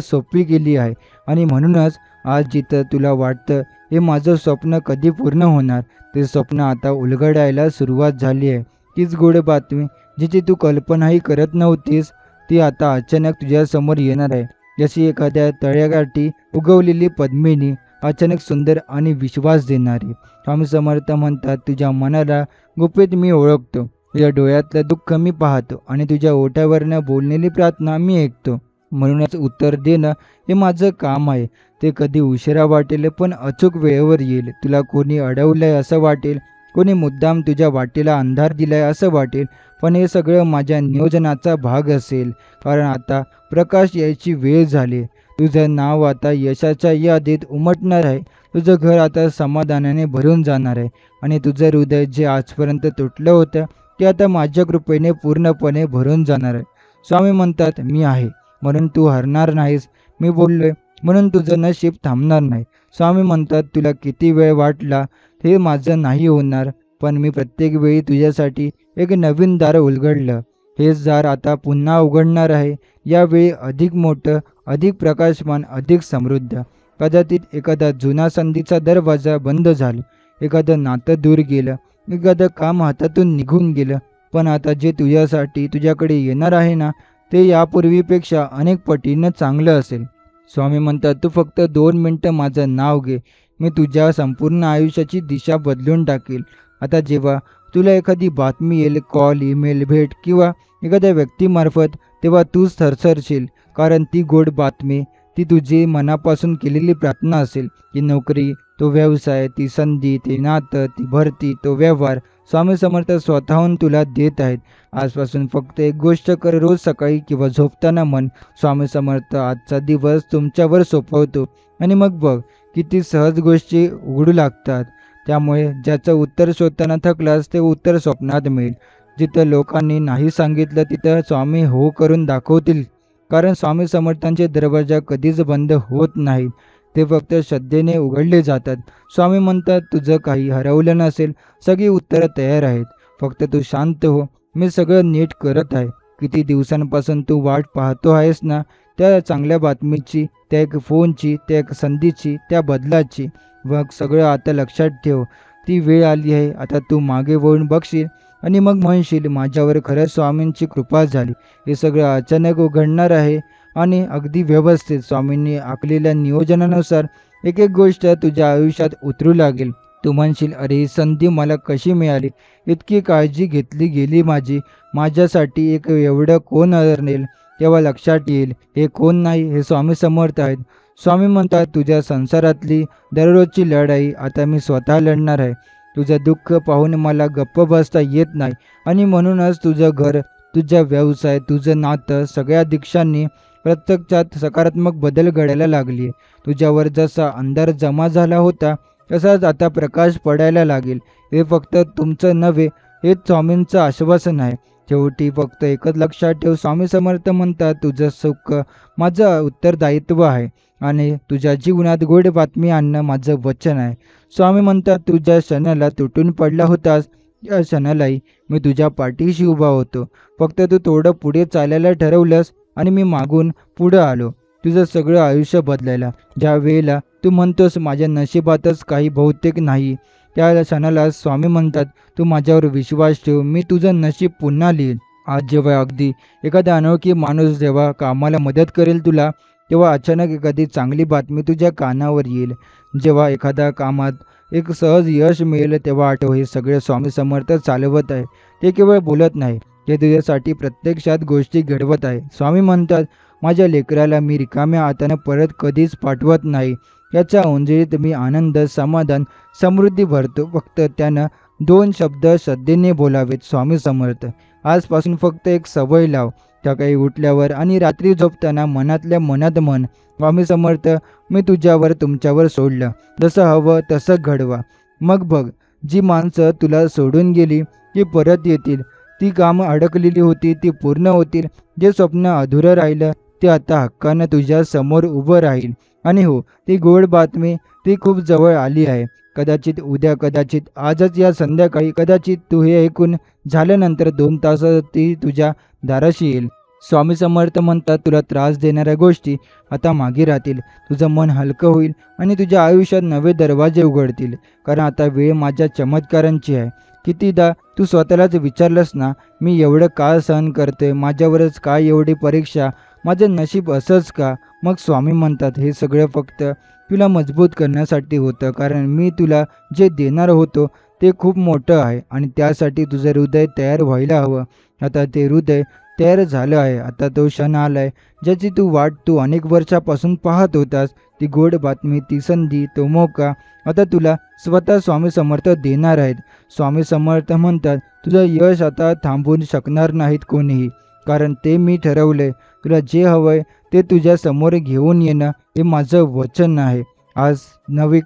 सोपी केली आहे. आणि म्हणूनच आज जिथं तुला वाटतं हे माझं स्वप्न कधी पूर्ण होणार, ते स्वप्न आता उलगडायला सुरुवात झाली आहे. तीच गोड बातमी जिची तू कल्पनाही करत नव्हतीस, ती आता अचानक तुझ्यासमोर येणार आहे. जशी एखाद्या तळ्याकाठी उगवलेली पद्मिनी, अचानक सुंदर आणि विश्वास देणारी. स्वामी समर्थ म्हणतात, तुझ्या मनाला गुपित मी ओळखतो, तुझ्या डोळ्यातलं दुःख मी पाहतो आणि तुझ्या ओठावरनं बोललेली प्रार्थना मी ऐकतो. म्हणूनच उत्तर देणं हे माझं काम आहे. ते कधी उशिरा वाटेल पण अचूक वेळेवर येईल. तुला कोणी अडवलंय असं वाटेल, कोणी मुद्दाम तुझ्या वाटेला अंधार दिलाय असं वाटेल, पण हे सगळं माझ्या नियोजनाचा भाग असेल, कारण आता प्रकाश यायची वेळ झाली. तुझं नाव आता यशाच्या यादीत उमटणार आहे. तुझं घर आता समाधानाने भरून जाणार आहे आणि तुझं हृदय जे आजपर्यंत तुटलं होतं ते आता माझ्या कृपेने पूर्णपणे भरून जाणार आहे. स्वामी म्हणतात, मी आहे म्हणून तू हरणार नाहीस, मी बोललोय म्हणून तुझं नशीब थांबणार नाही. स्वामी म्हणतात, तुला किती वेळ वाटला हे माझं नाही होणार, पण मी प्रत्येक वेळी तुझ्यासाठी एक नवीन दार उलगडलं. हेच दार आता पुन्हा उघडणार आहे, यावेळी अधिक मोठं, अधिक प्रकाशमान, अधिक समृद्ध. कदाचित एखादा जुना संधीचा दरवाजा बंद झाला, एखादं नातं दूर गेलं, एखादं काम हातातून निघून गेलं, पण आता जे तुझ्यासाठी तुझ्याकडे येणार आहे ना, ते यापूर्वीपेक्षा अनेक पटीनं चांगलं असेल. स्वामी म्हणतात, तू फक्त 2 मिनटं माझं नाव घे, मी तुझ्या संपूर्ण आयुष्याची दिशा बदलून टाकेल. आता जेव्हा तुला एखादी बातमी येईल, कॉल, ईमेल, भेट किंवा एखाद्या व्यक्तीमार्फत, तेव्हा तूच थरथरशील, कारण ती गोड बातमी ती तुझी मनापासून केलेली प्रार्थना असेल. ती नोकरी, तो व्यवसाय, ती संधी, ते नातं, ती भरती, तो व्यवहार स्वामी समर्थ स्वतःहून तुला देत आहेत. आजपासून फक्त एक गोष्ट कर, रोज सकाळी किंवा झोपताना म्हण, स्वामी समर्थ आजचा दिवस तुमच्यावर सोपवतो, आणि मग बघ किती सहज गोष्टी उघडू लागतात. त्यामुळे ज्याचं उत्तर शोधताना थकलास ते उत्तर स्वप्नात मिळेल. जिथं लोकांनी नाही सांगितलं तिथं स्वामी हो करून दाखवतील, कारण स्वामी समर्थांचे दरवाजा कधीच बंद होत नाहीत, ते फक्त श्रद्धेने उघडले जातात. स्वामी म्हणतात, तुझं काही हरवलं नसेल, सगळी उत्तरं तयार आहेत, फक्त तू शांत हो, मी सगळं नीट करत आहे. किती दिवसांपासून तू वाट पाहतो आहेस ना, त्या चांगल्या बातमीची, त्या एक फोनची, त्या एक संधीची, त्या बदलाची. बघ, सगळं आता लक्षात ठेव, ती वेळ आली आहे. आता तू मागे वळून बघशील आणि मग म्हणशील, माझ्यावर खरंच स्वामींची कृपा झाली. हे सगळं अचानक उघडणार आहे आणि अगदी व्यवस्थित स्वामींनी आखलेल्या नियोजनानुसार एक एक गोष्ट तुझ्या आयुष्यात उतरू लागेल. तू म्हणशील, अरे ही संधी मला कशी मिळाली, इतकी काळजी घेतली गेली माझी, माझ्यासाठी एक एवढं कोण आणेल. तेव्हा लक्षात येईल, हे कोण नाही, हे स्वामी समर्थ आहेत. स्वामी म्हणतात, तुझ्या संसारातली दररोजची लढाई आता मी स्वतः लढणार आहे. तुझं दुःख पाहून मला गप्प बसता येत नाही, आणि म्हणूनच तुझं घर, तुझा व्यवसाय, तुझं नातं, सगळ्या दिशांनी प्रत्यक्षात सकारात्मक बदल घडायला लागली. तुझ्यावर जसा अंधार जमा झाला होता तसाच आता प्रकाश पडायला लागेल. हे फक्त तुमचं नव्हे, हे स्वामींचं आश्वासन आहे. शेवटी फक्त एकच लक्षात ठेव, स्वामी समर्थ म्हणतात, तुझं सुख माझं उत्तरदायित्व आहे आणि तुझ्या जीवनात गोड बातमी आणणं माझं वचन आहे. स्वामी म्हणतात, तुझ्या क्षणाला तुटून पडला होतास, या क्षणालाही मी तुझ्या पाठीशी उभा होतो. फक्त तू थोडं पुढे चालायला ठरवलंस आणि मी मागून पुढं आलो, तुझं सगळं आयुष्य बदलायला. ज्या वेळेला तू म्हणतोस माझ्या नशिबातच काही बहुतेक नाही, त्या क्षणाला स्वामी म्हणतात, तू माझ्यावर विश्वास ठेव, मी तुझं नशीब पुन्हा लिहीन. आज जेव्हा अगदी एखादा अनोळखी माणूस जेव्हा कामाला मदत करेल तुला, तेव्हा अचानक एखादी चांगली बातमी तुझ्या कानावर येईल. जेव्हा एखाद्या कामात एक सहज यश मिळेल, तेव्हा आठव, हे सगळे स्वामी समर्थ चालवत आहे. ते केवळ बोलत नाही, ते तुझ्यासाठी प्रत्यक्षात गोष्टी घडवत आहे. स्वामी म्हणतात, माझ्या लेकराला मी रिकाम्या हाताने परत कधीच पाठवत नाही. याच्या ओंजळीत मी आनंद, समाधान, समृद्धी भरतो. फक्त त्यानं 2 शब्द श्रद्धेने बोलावेत. स्वामी समर्थ. आजपासून फक्त एक सवय लाव, सकाळी उठल्यावर आणि रात्री झोपताना मनातल्या मनात म्हण, स्वामी समर्थ, मी तुझ्यावर, तुमच्यावर सोडलं, जसं हवं तसं घडवा. मग बघ, जी माणसं तुला सोडून गेली ती परत येतील, ती कामं अडकलेली होती ती पूर्ण होतील, जे स्वप्न अधुरं राहिलं ते आता हक्कानं तुझ्या समोर उभं राहील. आणि हो, ती गोड बातमी ती खूप जवळ आली आहे. कदाचित उद्या, कदाचित आजच, या संध्याकाळी, कदाचित तू हे ऐकून झाल्यानंतर 2 तासात ती तुझ्या दाराशी येईल. स्वामी समर्थ म्हणतात, तुला त्रास देणाऱ्या गोष्टी आता मागे राहतील, तुझं मन हलकं होईल आणि तुझ्या आयुष्यात नवे दरवाजे उघडतील. कारण आता वेळ माझ्या चमत्कारांची आहे. कितीदा तू स्वतःलाच विचारलंस ना, मी एवढं का सहन करते, माझ्यावरच काय एवढी परीक्षा, माझं नशीब असंच का? मग स्वामी म्हणतात, हे सगळं फक्त तुला मजबूत करण्यासाठी होतं. कारण मी तुला जे देणार होतो ते खूप मोठं आहे आणि त्यासाठी तुझं हृदय तयार व्हायला हवं. आता ते हृदय तयार झालं आहे. आता तो क्षण आलाय, ज्याची तू वाट तू अनेक वर्षापासून पाहत होतास. ती गोड बातमी, ती संधी, तो मौका आता तुला स्वतः स्वामी समर्थ देणार आहेत. स्वामी समर्थ म्हणतात, तुझं यश आता थांबवू शकणार नाहीत कोणीही, कारण ते मी ठरवलंय. तुला जे हवंय ते तुझ्या समोर घेऊन येणं हे माझं वचन आहे. आज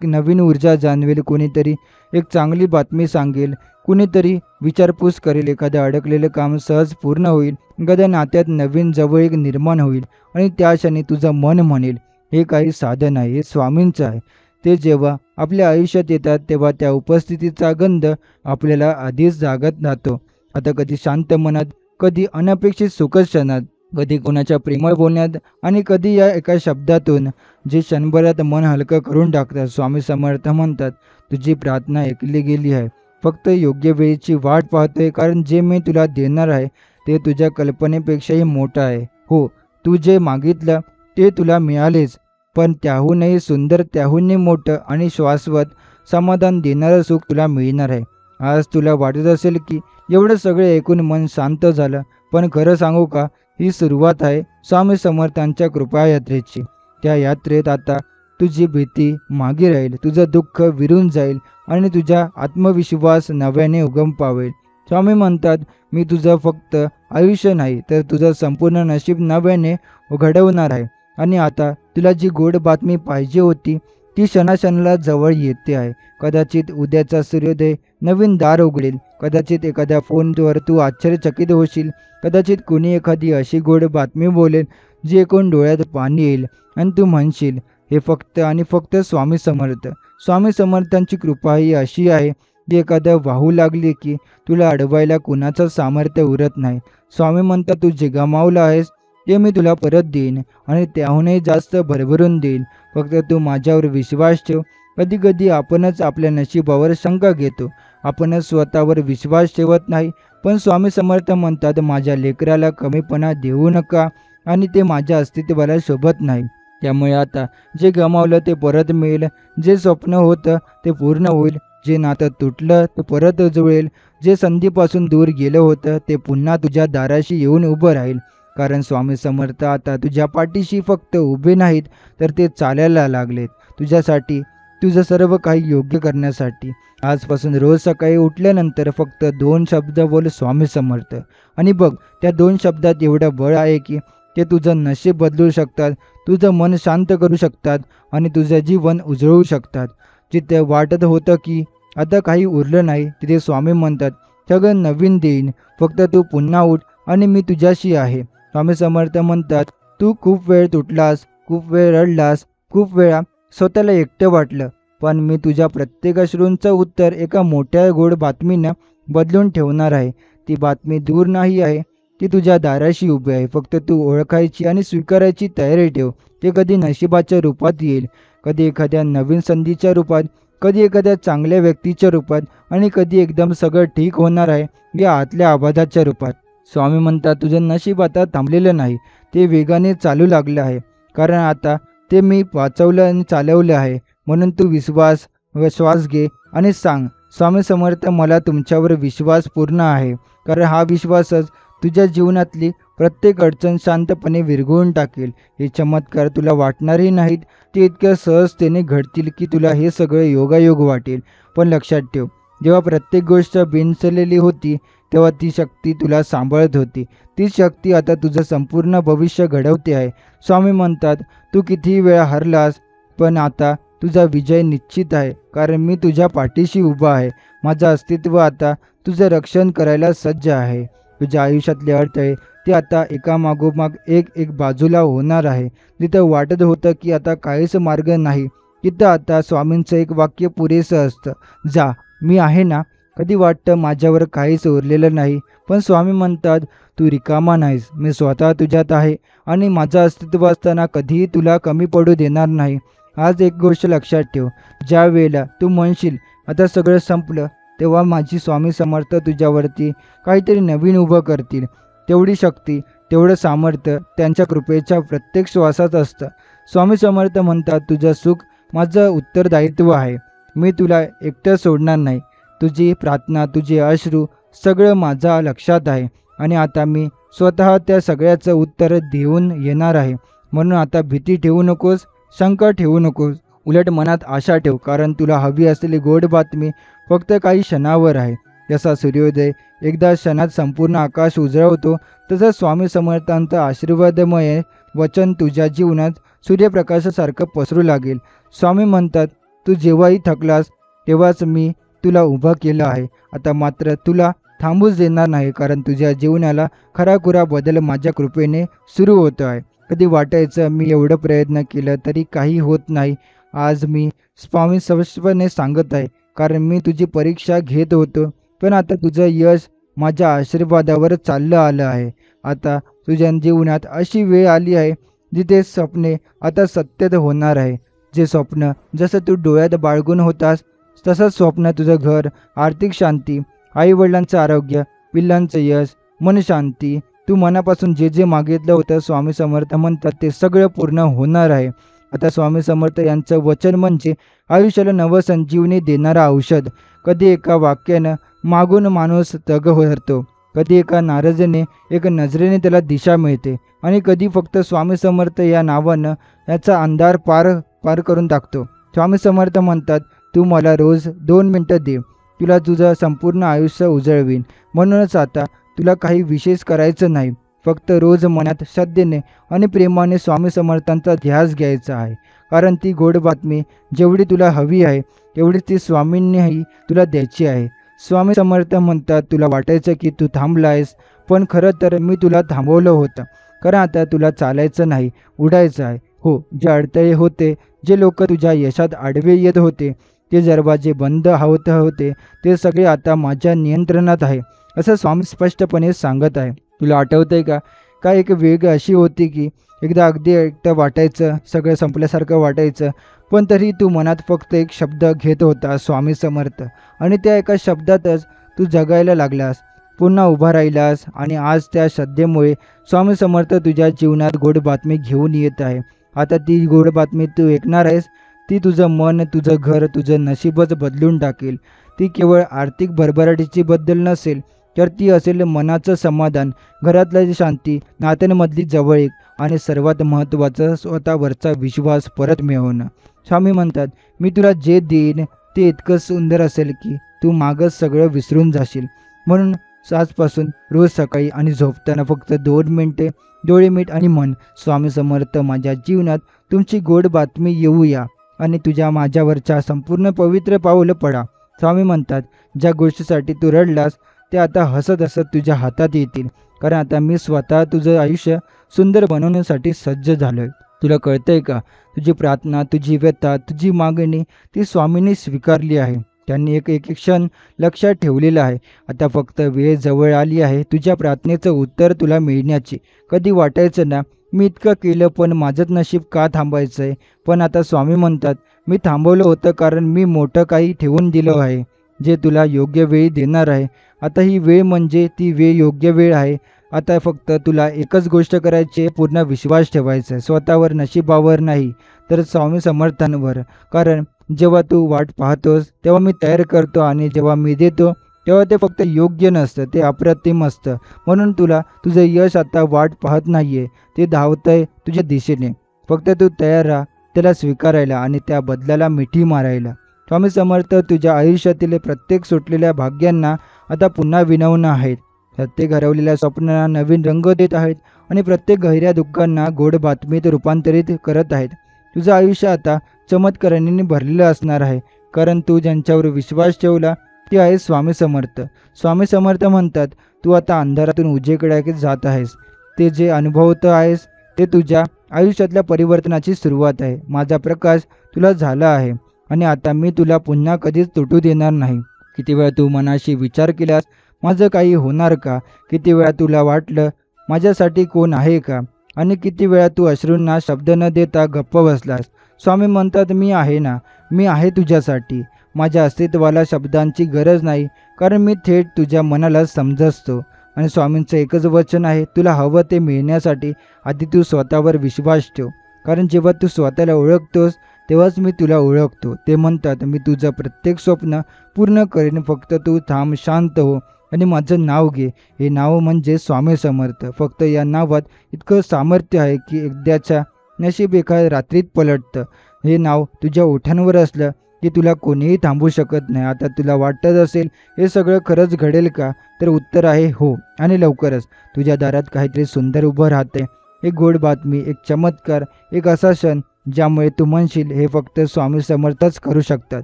नवीन ऊर्जा जाणवेल, कोणीतरी एक चांगली बातमी सांगेल, कुणीतरी विचारपूस करेल, एखादं अडकलेलं काम सहज पूर्ण होईल, एखाद्या नात्यात नवीन जवळीक निर्माण होईल आणि त्या क्षणी तुझं मन म्हणेल, हे काही साधन आहे, हे स्वामींचं आहे. ते जेव्हा आपल्या आयुष्यात येतात तेव्हा त्या उपस्थितीचा गंध आपल्याला आधीच जागत राहतो. आता कधी शांत मनात, कधी अनपेक्षित सुखद क्षणात, कधी कोणाच्या प्रेमळ बोलण्यात आणि कधी या एका शब्दातून, जे क्षणभरात मन हलकं करून टाकतात. स्वामी समर्थ म्हणतात, तुझी प्रार्थना ऐकली गेली आहे. फक्त योग्य वेळेची वाट पाहतोय, कारण जे मी तुला देणार आहे ते तुझ्या कल्पनेपेक्षाही मोठं आहे. हो, तू जे मागितलं ते तुला मिळालेच, पण त्याहूनही सुंदर, त्याहूनही मोठं आणि शाश्वत समाधान देणारं सुख तुला मिळणार आहे. आज तुला वाटत असेल की एवढं सगळे ऐकून मन शांत झालं, पण खरं सांगू का, ही सुरुवात आहे स्वामी समर्थांच्या कृपायात्रेची. त्या यात्रेत आता तुझी भीती मागे राहील, तुझं दुःख विरून जाईल आणि तुझा आत्मविश्वास नव्याने उगम पावेल. स्वामी म्हणतात, मी तुझं फक्त आयुष्य नाही तर तुझं संपूर्ण नशीब नव्याने घडवणार आहे. आणि आता तुला जी गोड बातमी पाहिजे होती ती क्षणाक्षणाला जवळ येते आहे. कदाचित उद्याचा सूर्योदय नवीन दार उघडेल, कदाचित एखाद्या फोनवर तू आश्चर्यचकित होशील, कदाचित कुणी एखादी अशी गोड बातमी बोलेल जी ऐकून डोळ्यात पाणी येईल आणि तू म्हणशील, हे फक्त आणि फक्त स्वामी समर्थ. स्वामी समर्थांची कृपा ही अशी आहे की एखादं वाहू लागली की तुला अडवायला कुणाचं सामर्थ्य उरत नाही. स्वामी म्हणतात, तू जे गमावलं आहेस ते मी तुला परत देईन आणि त्याहूनही जास्त भरभरून देईन. फक्त तू माझ्यावर विश्वास ठेव. कधी कधी आपणच आपल्या नशिबावर शंका घेतो, आपणच स्वतःवर विश्वास ठेवत नाही. पण स्वामी समर्थ म्हणतात, माझ्या लेकराला कमीपणा देऊ नका आणि ते माझ्या अस्तित्वाला शोभत नाही. त्यामुळे आता जे गमावलं ते परत मिळेल, जे स्वप्न होतं ते पूर्ण होईल, जे नातं तुटलं ते परत जुळेल, जे संधीपासून दूर गेलं होतं ते पुन्हा तुझ्या दाराशी येऊन उभं राहील. कारण स्वामी समर्थ आता तुझ्या पाठीशी फक्त उभे नाहीत, तर ते चालायला लागलेत तुझ्यासाठी, तुझं सर्व काही योग्य करण्यासाठी. आजपासून रोज सकाळी उठल्यानंतर फक्त 2 शब्द बोल, स्वामी समर्थ, आणि बघ, त्या 2 शब्दात एवढं बळ आहे की ते तुझं नशीब बदलू शकतात, तुझं मन शांत करू शकतात आणि तुझं जीवन उजळवू शकतात. जिथे वाटत होतं की आता काही उरलं नाही, तिथे स्वामी म्हणतात, सगळं नवीन देईन. फक्त तू पुन्हा उठ आणि मी तुझ्याशी आहे. स्वामी समर्थ म्हणतात, तू खूप वेळ तुटलास, खूप वेळ रडलास, खूप वेळा स्वतःला एकटं वाटलं, पण मी तुझ्या प्रत्येक अश्रूंचं उत्तर एका मोठ्या गोड बातमीनं बदलून ठेवणार आहे. ती बातमी दूर नाही आहे, ती तुझ्या दाराशी उभी आहे. फक्त तू ओळखायची आणि स्वीकारायची तयारी ठेव. ते कधी नशिबाच्या रूपात येईल, कधी एखाद्या नवीन संधीच्या रूपात, कधी एखाद्या चांगल्या व्यक्तीच्या रूपात आणि कधी एकदम सगळं ठीक होणार आहे या आतल्या आवाजाच्या रूपात. स्वामी म्हणतात, तुझं नशीब आता थांबलेलं नाही, ते वेगाने चालू लागलं आहे. कारण आता ते मी वाचवलं आणि चालवलं आहे. म्हणून तू श्वास घे आणि सांग, स्वामी समर्थ, मला तुमच्यावर विश्वास पूर्ण आहे. कारण हा विश्वासच तुझ्या जीवनातली प्रत्येक अडचण शांतपणे विरघळून टाकेल. हे चमत्कार तुला वाटणारही नाहीत, ते इतक्या सहजतेने घडतील की तुला हे सगळं योगायोग वाटेल. पण लक्षात ठेव, जेव्हा प्रत्येक गोष्ट बिनसलेली होती तेव्हा ती शक्ती तुला सांभाळत होती. ती शक्ती आता तुझं संपूर्ण भविष्य घडवते आहे. स्वामी म्हणतात, तू कितीही वेळा हरलास, पण आता तुझा विजय निश्चित आहे. कारण मी तुझ्या पाठीशी उभा आहे. माझं अस्तित्व आता तुझं रक्षण करायला सज्ज आहे. तुझ्या आयुष्यातले अडथळे ते आता एकामागोमाग एक बाजूला होणार आहे. जिथं वाटत होतं की आता काहीच मार्ग नाही, तिथं आता स्वामींचं एक वाक्य पुरेसं असतं, जा, मी आहे ना. कधी वाटतं माझ्यावर काहीच उरलेलं नाही, पण स्वामी म्हणतात, तू रिकामा नाहीस. मी स्वतः तुझ्यात आहे आणि माझं अस्तित्व असताना कधीही तुला कमी पडू देणार नाही. आज एक गोष्ट लक्षात ठेव, ज्या वेळेला तू म्हणशील आता सगळं संपलं, तेव्हा माझी स्वामी समर्थ तुझ्यावरती काहीतरी नवीन उभं करतील. तेवढी शक्ती, तेवढं सामर्थ्य त्यांच्या कृपेच्या प्रत्येक श्वासात असतं. स्वामी समर्थ म्हणतात, तुझं सुख माझं उत्तरदायित्व आहे. मी तुला एकटं सोडणार नाही. तुझी प्रार्थना, तुझे अश्रू सगळं माझ्या लक्षात आहे आणि आता मी स्वतः त्या सगळ्याचं उत्तर देऊन येणार आहे. म्हणून आता भीती ठेवू नकोस, शंका ठेवू नकोस. उलट मनात आशा ठेव, कारण तुला हवी असलेली गोड बातमी फक्त काही क्षणावर आहे. जसा सूर्योदय एकदा क्षणात संपूर्ण आकाश उजळवतो, तसं स्वामी समर्थांचं आशीर्वादमय वचन तुझ्या जीवनात सूर्यप्रकाशासारखं पसरू लागेल. स्वामी म्हणतात, तू जेव्हाही थकलास तेव्हाच मी तुला उभं केलं आहे. आता मात्र तुला थांबूच देणार नाही, कारण तुझ्या जीवनाला खराखुरा बदल माझ्या कृपेने सुरू होतो आहे. कधी वाटायचं मी एवढं प्रयत्न केलं तरी काही होत नाही. आज मी स्वामी स्पष्टपणे सांगत आहे, कारण मी तुझी परीक्षा घेत होतो, पण आता तुझं यश माझ्या आशीर्वादावर चाललं आलं आहे. आता तुझ्या जीवनात अशी वेळ आली आहे जिथे स्वप्ने आता सत्य होणार आहे. जे स्वप्न जसं तू डोळ्यात बाळगून होतास, तसंच स्वप्न तुझं घर, आर्थिक शांती, आईवडिलांचं आरोग्य, पिल्लांचं यश, मनशांती, तू मनापासून जे जे मागितलं होतं, स्वामी समर्थ म्हणतात ते सगळं पूर्ण होणार आहे. आता स्वामी समर्थ यांचं वचन म्हणजे आयुष्याला नवसंजीवनी देणारा औषध. कधी एका वाक्यानं मागून माणूस तग होतो, कधी एका नाराजीने, एक नजरेने त्याला दिशा मिळते आणि कधी फक्त स्वामी समर्थ या नावानं याचा अंधार पार करून टाकतो. स्वामी समर्थ म्हणतात, तू मला रोज 2 मिनटं दे, तुला तुझं संपूर्ण आयुष्य उजळवीन. म्हणूनच आता तुला काही विशेष करायचं नाही, फक्त रोज मनात श्रद्धेने आणि प्रेमाने स्वामी समर्थांचा ध्यास घ्यायचा आहे. कारण ती गोड बातमी जेवढी तुला हवी आहे तेवढी ती स्वामींनीही तुला द्यायची आहे. स्वामी समर्थ म्हणतात, तुला वाटायचं की तू थांबलायस, पण खरं तर मी तुला थांबवलं होतं. कारण आता तुला चालायचं नाही, उडायचं आहे. हो, जे अडथळे होते, जे लोक तुझ्या यशात आडवे येत होते, ते दरवाजे बंद होत होते, ते सगळे आता माझ्या नियंत्रणात आहे, असं स्वामी स्पष्टपणे सांगत आहे. तुला आठवतंय का, एक वेग अशी होती की एकदा अगदी एकटं वाटायचं, सगळं संपल्यासारखं वाटायचं, पण तरी तू मनात फक्त एक शब्द घेत होता, स्वामी समर्थ, आणि त्या एका शब्दातच तू जगायला लागलास, पुन्हा उभा राहिलास. आणि आज त्या श्रद्धेमुळे स्वामी समर्थ तुझ्या जीवनात गोड बातमी घेऊन येत आहे. आता ती गोड बातमी तू ऐकणार आहेस, ती तुझं मन, तुझं घर, तुझं नशीबच बदलून टाकेल. ती केवळ आर्थिक भरभराटीची बद्दल नसेल, तर ती असेल मनाचं समाधान, घरातली शांती, नात्यांमधली जवळीक आणि सर्वात महत्त्वाचं स्वतःवरचा विश्वास परत मिळवणं. स्वामी म्हणतात, मी तुला जे देईन ते इतकं सुंदर असेल की तू मागच सगळं विसरून जाशील. म्हणून आजपासून रोज सकाळी आणि झोपताना फक्त 2 मिनिटे डोळे मीट आणि म्हण, स्वामी समर्थ, माझ्या जीवनात तुमची गोड बातमी येऊया आणि तुझ्या माझ्यावरच्या संपूर्ण पवित्र पाऊल पडा. स्वामी म्हणतात, ज्या गोष्टीसाठी तू रडलास ते आता हसत हसत तुझ्या हातात येतील, कारण आता मी स्वतः तुझं आयुष्य सुंदर बनवण्यासाठी सज्ज झालोय. तुला कळतंय का? तुझी प्रार्थना, तुझी व्यथा, तुझी मागणी ती स्वामींनी स्वीकारली आहे. त्यांनी एक एक क्षण लक्षात ठेवलेला आहे. आता फक्त वेळ जवळ आली आहे तुझ्या प्रार्थनेचं उत्तर तुला मिळण्याची. कधी वाटायचं ना, मी इतकं केलं पण माझंच नशीब का थांबायचं आहे? पण आता स्वामी म्हणतात, मी थांबवलं होतं कारण मी मोठं काही ठेवून दिलं आहे, जे तुला योग्य वेळी देणार आहे. आता ही वेळ म्हणजे ती वेळ योग्य वेळ आहे. आता फक्त तुला एकच गोष्ट करायची आहे, पूर्ण विश्वास ठेवायचा आहे. स्वतःवर, नशिबावर नाही, तर स्वामी समर्थांवर. कारण जेव्हा तू वाट पाहतोस, तेव्हा मी तयार करतो आणि जेव्हा मी देतो, तेव्हा ते फक्त योग्य नसतं, ते अप्रतिम असतं. म्हणून तुझं यश आता वाट पाहत नाहीये, ते धावतंय तुझ्या दिशेने. फक्त तू तयार राहा त्याला स्वीकारायला आणि त्या बदलाला मिठी मारायला. स्वामी समर्थ तुझ्या आयुष्यातील प्रत्येक सुटलेल्या भाग्यांना आता पुन्हा विनवणं आहेत. प्रत्येक हरवलेल्या स्वप्नांना नवीन रंग देत आहेत आणि प्रत्येक गहिऱ्या दुःखांना गोड बातमीत रूपांतरित करत आहेत. तुझं आयुष्य आता चमत्कारांनी भरलेलं असणार आहे, कारण तू ज्यांच्यावर विश्वास ठेवला ते आहे स्वामी समर्थ. स्वामी समर्थ म्हणतात, तू आता अंधारातून उजेडाकडे जात आहेस. ते जे अनुभवत आहेस ते तुझ्या आयुष्यातल्या परिवर्तनाची सुरुवात आहे. माझा प्रकाश तुला झाला आहे आणि आता मी तुला पुन्हा कधीच तुटू देणार नाही. किती वेळा तू मनाशी विचार केलास, माझं काही होणार का? किती वेळा तुला वाटलं, माझ्यासाठी कोण आहे का? आणि किती वेळा तू अश्रूंना शब्द न देता गप्प बसलास. स्वामी म्हणतात, मी आहे ना, मी आहे तुझ्यासाठी. माझ्या अस्तित्वाला शब्दांची गरज नाही, कारण मी थेट तुझ्या मनाला समजतो. आणि स्वामींचं एकच वचन आहे, तुला हवं ते मिळण्यासाठी आधी तू स्वतःवर विश्वास ठेव. कारण जेव्हा तू स्वतःला ओळखतोस, तेव्हाच मी तुला ओळखतो. ते म्हणतात, मी तुझं प्रत्येक स्वप्न पूर्ण करेन, फक्त तू थांब, शांत हो आणि माझं नाव घे. हे नाव म्हणजे स्वामी समर्थ. फक्त या नावात इतकं सामर्थ्य आहे की एकदाच्या नशीब एका रात्रीत पलटतं. हे नाव तुझ्या ओठांवर असलं की तुला कोणीही थांबवू शकत नाही. आता तुला वाटत असेल हे सगळं खरंच घडेल का? तर उत्तर आहे हो, आणि लवकरच. तुझ्या दारात काहीतरी सुंदर उभं राहते. एक गोड बातमी, एक चमत्कार, एक असा क्षण ज्यामुळे तू म्हणशील, हे फक्त स्वामी समर्थच करू शकतात.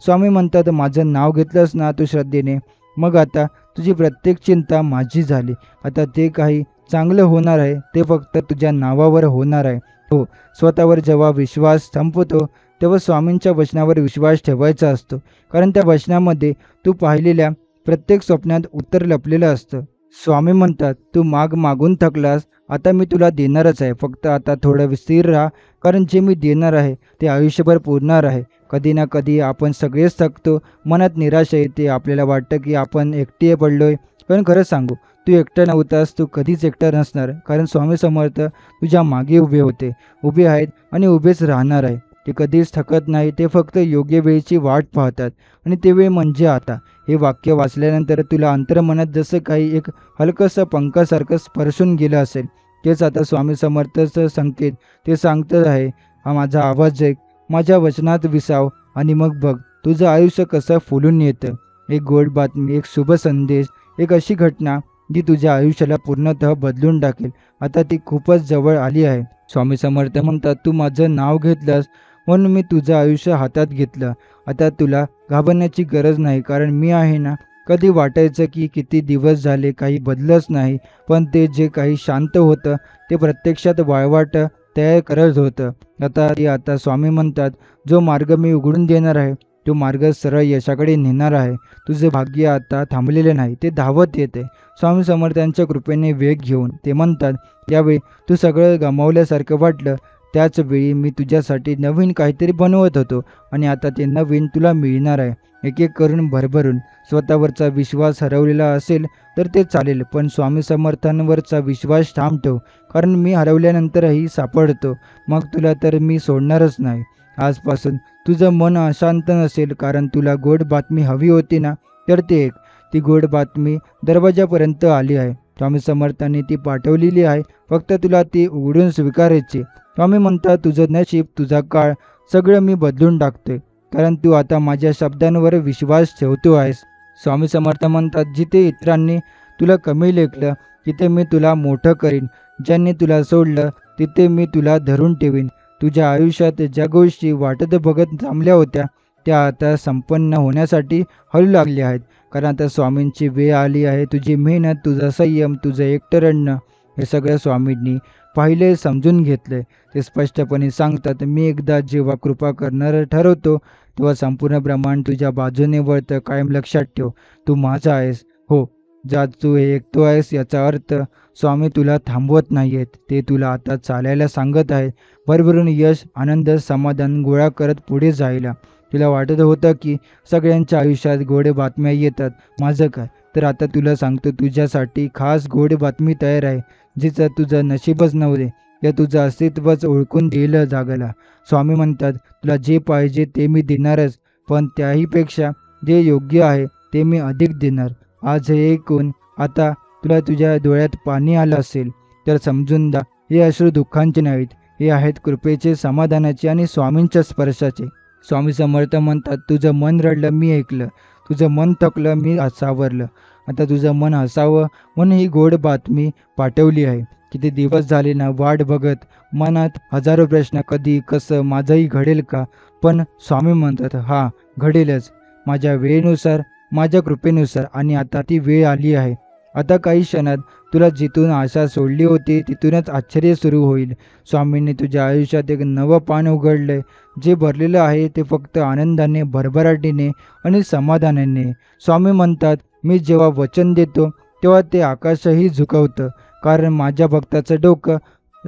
स्वामी म्हणतात, माझं नाव घेतलंस ना तू श्रद्धेने, मग आता तुझी प्रत्येक चिंता माझी झाली. आता ते काही चांगलं होणार आहे ते फक्त तुझ्या नावावर होणार आहे. हो, स्वतःवर जेव्हा विश्वास संपतो तेव्हा स्वामींच्या वचनावर विश्वास ठेवायचा असतो. कारण त्या वचनामध्ये तू पाहिलेल्या प्रत्येक स्वप्नात उत्तर लपलेलं असतं. स्वामी म्हणतात, तू मागून थकलास, आता मी तुला देणारच आहे. फक्त आता थोडं स्थिर राहा, कारण जे मी देणार आहे ते आयुष्यभर पुरणार आहे. कधी ना कधी आपण सगळेच थकतो, मनात निराशा येते, आपल्याला वाटतं की आपण एकटे पडलोय. पण खरं सांगू, तू एकटा नव्हतास, तू कधीच एकटा नसणार. कारण स्वामी समर्थ तुझ्या मागे उभे आहेत आणि उभेच राहणार आहे. ते कधीच थकत नाही, ते फक्त योग्य वेळेची वाट पाहतात आणि ते वेळ म्हणजे आता. हे वाक्य वाचल्यानंतर तुला अंतर्मनात जसं काही एक हलकंसं पंखासारखं स्पर्शून गेलं असेल. तेच आता स्वामी समर्थाचं संकेत. ते सांगत आहे, हा माझा आवाज ऐक, माझ्या वचनात विसाव आणि मग बघ तुझं आयुष्य कसं फुलून येतं. एक गोड बातमी, एक शुभ संदेश, एक अशी घटना जी तुझ्या आयुष्याला पूर्णतः बदलून टाकेल. आता ती खूपच जवळ आली आहे. स्वामी समर्थ म्हणतात, तू माझं नाव घेतलंस म्हणून मी तुझं आयुष्य हातात घेतलं. आता तुला घाबरण्याची गरज नाही, कारण मी आहे ना. कधी वाटायचं की किती दिवस झाले काही बदलच नाही, पण ते जे काही शांत होतं ते प्रत्यक्षात वाळवाट तयार करत होतं. आता स्वामी म्हणतात, जो मार्ग मी उघडून देणार आहे तो मार्ग सरळ यशाकडे नेणार आहे. तुझे भाग्य आता थांबलेले नाही, ते धावत येते स्वामी समर्थांच्या कृपेने वेग घेऊन. ते म्हणतात, यावेळी तू सगळं गमावल्यासारखं वाटलं, त्याच वेळी मी तुझ्यासाठी नवीन काहीतरी बनवत होतो आणि आता ते नवीन तुला मिळणार आहे. एक एक करून भरभरून. स्वतःवरचा विश्वास हरवलेला असेल तर ते चालेल, पण स्वामी समर्थांवरचा विश्वास ठाम ठेव, कारण मी हरवल्यानंतरही सापडतो. मग तुला तर मी सोडणारच नाही. आजपासून तुझं मन अशांत नसेल, कारण तुला गोड बातमी हवी होती ना, तर ते एक. ती गोड बातमी दरवाजापर्यंत आली आहे. स्वामी समर्थांनी ती पाठवलेली आहे, फक्त तुला ती उघडून स्वीकारायची. स्वामी म्हणतात, तुझं नशीब, तुझा काळ सगळं मी बदलून टाकतोय, कारण तू आता माझ्या शब्दांवर विश्वास ठेवतो आहेस. स्वामी समर्थ म्हणतात, जिथे इतरांनी तुला कमी लेखलं तिथे मी तुला मोठं करीन. ज्यांनी तुला सोडलं तिथे मी तुला धरून ठेवीन. तुझ्या आयुष्यात ज्या गोष्टी वाटत बघत थांबल्या होत्या त्या आता संपन्न होण्यासाठी हळू लागल्या आहेत. कारण आता स्वामींची वेळ आली आहे. तुझी मेहनत, तुझा संयम, तुझं एकटं रडणं हे सगळं स्वामींनी पाहिले, समजून घेतलंय. ते स्पष्टपणे सांगतात, मी एकदा जेव्हा कृपा करणारं ठरवतो तेव्हा संपूर्ण ब्रह्मांड तुझ्या बाजूने वळतं. कायम लक्षात ठेव, तू माझा आहेस. हो, ज्या तू हे ऐकतो आहेस याचा अर्थ स्वामी तुला थांबवत नाहीयेत. ते तुला आता चालायला सांगत आहेत. भरभरून यश, आनंद, समाधान गोळा करत पुढे जायला. तुला वाटत होतं की सगळ्यांच्या आयुष्यात गोड बातम्या येतात, माझं काय? तर आता तुला सांगतो, तुझ्यासाठी खास गोड बातमी तयार आहे. जिचं तुझं नशीबच नव्हते, या तुझं अस्तित्वच ओळखून दिलं जागला. स्वामी म्हणतात, तुला जे पाहिजे ते मी देणारच, पण त्याहीपेक्षा जे योग्य आहे ते मी अधिक देणार. आज हे ऐकून आता तुला तुझ्या डोळ्यात पाणी आलं असेल तर समजून जा, हे अश्रू दुःखांचे नाहीत, हे आहेत कृपेचे, समाधानाचे आणि स्वामींच्या स्पर्शाचे. स्वामी समर्थ म्हणतात, तुझं मन रडलं मी ऐकलं, तुझं मन थकलं मी सावरलं. आता तुझं मन हसावं म्हणून ही गोड बातमी पाठवली आहे. किती दिवस झाले ना वाट बघत, मनात हजारो प्रश्न, कधी, कसं, माझंही घडेल का? पण स्वामी म्हणतात, हा घडेलच, माझ्या वेळेनुसार, माझ्या कृपेनुसार. आणि आता ती वेळ आली आहे. आता काही क्षणात तुला जिथून आशा सोडली होती तिथूनच आश्चर्य सुरू होईल. स्वामींनी तुझ्या आयुष्यात एक नवं पान उघडलंय, जे भरलेलं आहे ते फक्त आनंदाने, भरभराटीने आणि समाधानाने. स्वामी म्हणतात, मी जेव्हा वचन देतो तेव्हा ते आकाशही झुकवतं, कारण माझ्या भक्ताचं डोकं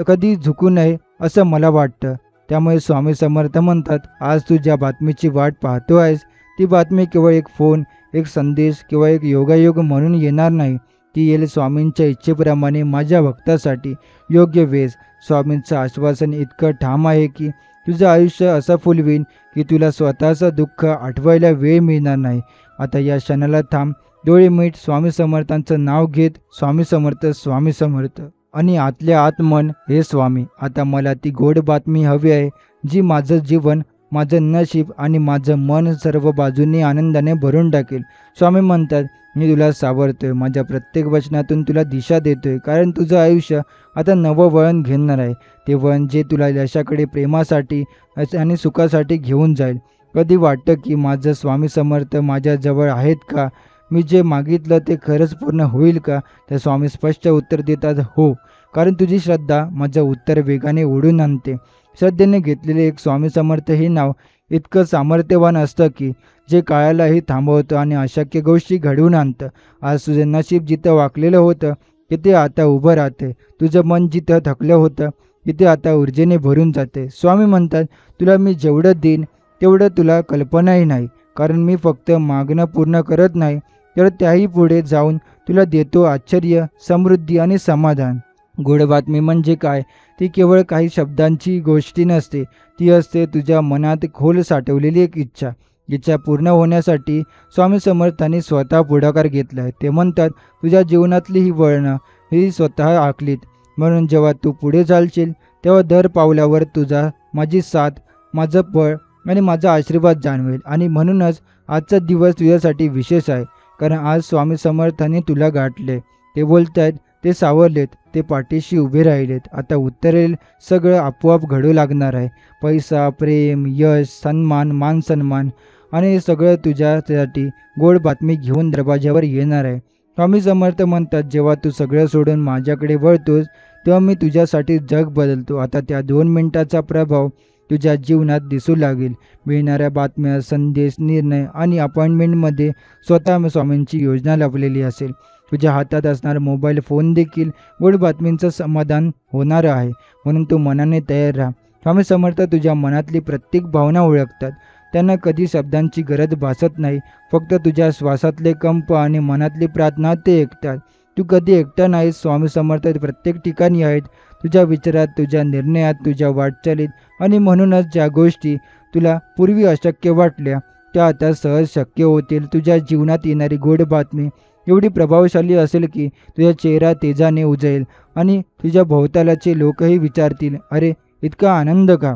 कधी झुकू नये असं मला वाटतं. त्यामुळे स्वामी समर्थ म्हणतात, आज तू ज्या बातमीची वाट पाहतो आहेस ती बातमी केवळ एक फोन, एक संदेश किंवा एक योगायोग म्हणून येणार नाही. ती येईल स्वामींच्या इच्छेप्रमाणे, माझ्या भक्तासाठी योग्य वेळेस. स्वामींचं आश्वासन इतकं ठाम आहे की तुझं आयुष्य असं फुलवीन की तुला स्वतःचं दुःख आठवायला वेळ मिळणार नाही. आता या क्षणाला थांब, डोळे मीट, स्वामी समर्थांचं नाव घेत, स्वामी समर्थ, स्वामी समर्थ. आणि आतल्या आत मन, हे स्वामी, आता मला ती गोड बातमी हवी आहे, जी माझं जीवन, माझं नशीब आणि माझं मन सर्व बाजूंनी आनंदाने भरून टाकेल. स्वामी म्हणतात, मी तुला सावरतोय, माझ्या प्रत्येक वचनातून तुला दिशा देतोय, कारण तुझं आयुष्य आता नवं वळण घेणार आहे. ते वळण जे तुला यशाकडे, प्रेमासाठी आणि सुखासाठी घेऊन जाईल. कधी वाटतं की माझं स्वामी समर्थ माझ्या जवळ आहेत का? मी जे मागितलं ते खरंच पूर्ण होईल का? तर स्वामी स्पष्ट उत्तर देतात, हो, कारण तुझी श्रद्धा माझं उत्तर वेगाने ओढून आणते. श्रद्धेने घेतलेले एक स्वामी समर्थ हे नाव इतकं सामर्थ्यवान असतं की जे काळालाही थांबवतं आणि अशक्य गोष्टी घडवून आणतं. आज तुझं नशीब जिथं वाकलेलं होतं तिथे आता उभं राहते. तुझं मन जिथं थकलं होतं तिथे आता ऊर्जेने भरून जाते. स्वामी म्हणतात, तुला मी जेवढं देईन तेवढं तुला कल्पनाही नाही, कारण मी फक्त मागणं पूर्ण करत नाही, तर त्याही पुढे जाऊन तुला देतो आश्चर्य, समृद्धी आणि समाधान. गोड बातमी म्हणजे काय? ती केवळ काही शब्दांची गोष्टी नसते, ती असते तुझ्या मनात खोल साठवलेली एक इच्छा. इच्छा पूर्ण होण्यासाठी स्वामी समर्थांनी स्वतः पुढाकार घेतला आहे. ते म्हणतात, तुझ्या जीवनातली ही वळणं ही स्वतः आखलीत, म्हणून जेव्हा तू पुढे चालशील तेव्हा दर पावलावर तुझा, माझी साथ, माझं बळ आणि माझा आशीर्वाद जाणवेल. आणि म्हणूनच आजचा दिवस तुझ्यासाठी विशेष आहे, कारण आज स्वामी समर्थांनी तुला गाठले. ते बोलतायत, ते सावरलेत, ते पाठीशी उभे राहिलेत. आता उत्तरेल सगळं आपोआप घडू लागणार आहे. पैसा, प्रेम, यश, सन्मान, मान सन्मान आणि हे सगळं तुझ्यासाठी गोड बातमी घेऊन दरवाज्यावर येणार आहे. स्वामी समर्थ म्हणतात, जेव्हा तू सगळं सोडून माझ्याकडे वळतोस तेव्हा मी तुझ्यासाठी जग बदलतो. आता त्या 2 मिनिटाचा प्रभाव तुझ्या जीवनात दिसू लागेल. मिळणाऱ्या बातम्या, संदेश, निर्णय आणि अपॉइंटमेंटमध्ये स्वतः स्वामींची योजना लपलेली असेल. तुझ्या हातात असणारा मोबाईल फोन देखील गोड बातमींचं समाधान होणार आहे, म्हणून तू मनाने तयार राहा. स्वामी समर्थ तुझ्या मनातली प्रत्येक भावना ओळखतात. त्यांना कधी शब्दांची गरज भासत नाही, फक्त तुझ्या श्वासातले कंप आणि मनातली प्रार्थना ते ऐकतात. तू कधी एकटा नाहीस. स्वामी समर्थ प्रत्येक ठिकाणी आहेत, तुझ्या विचारात, तुझ्या निर्णयात, तुझ्या वाटचालीत. आणि म्हणूनच ज्या गोष्टी तुला पूर्वी अशक्य वाटल्या त्या आता सहज शक्य होतील. तुझ्या जीवनात येणारी गोड बातमी एवढी प्रभावशाली असेल की तुझा चेहरा तेजाने उजळेल आणि तुझ्या भोवतालाचे लोकही विचारतील, अरे इतका आनंद का?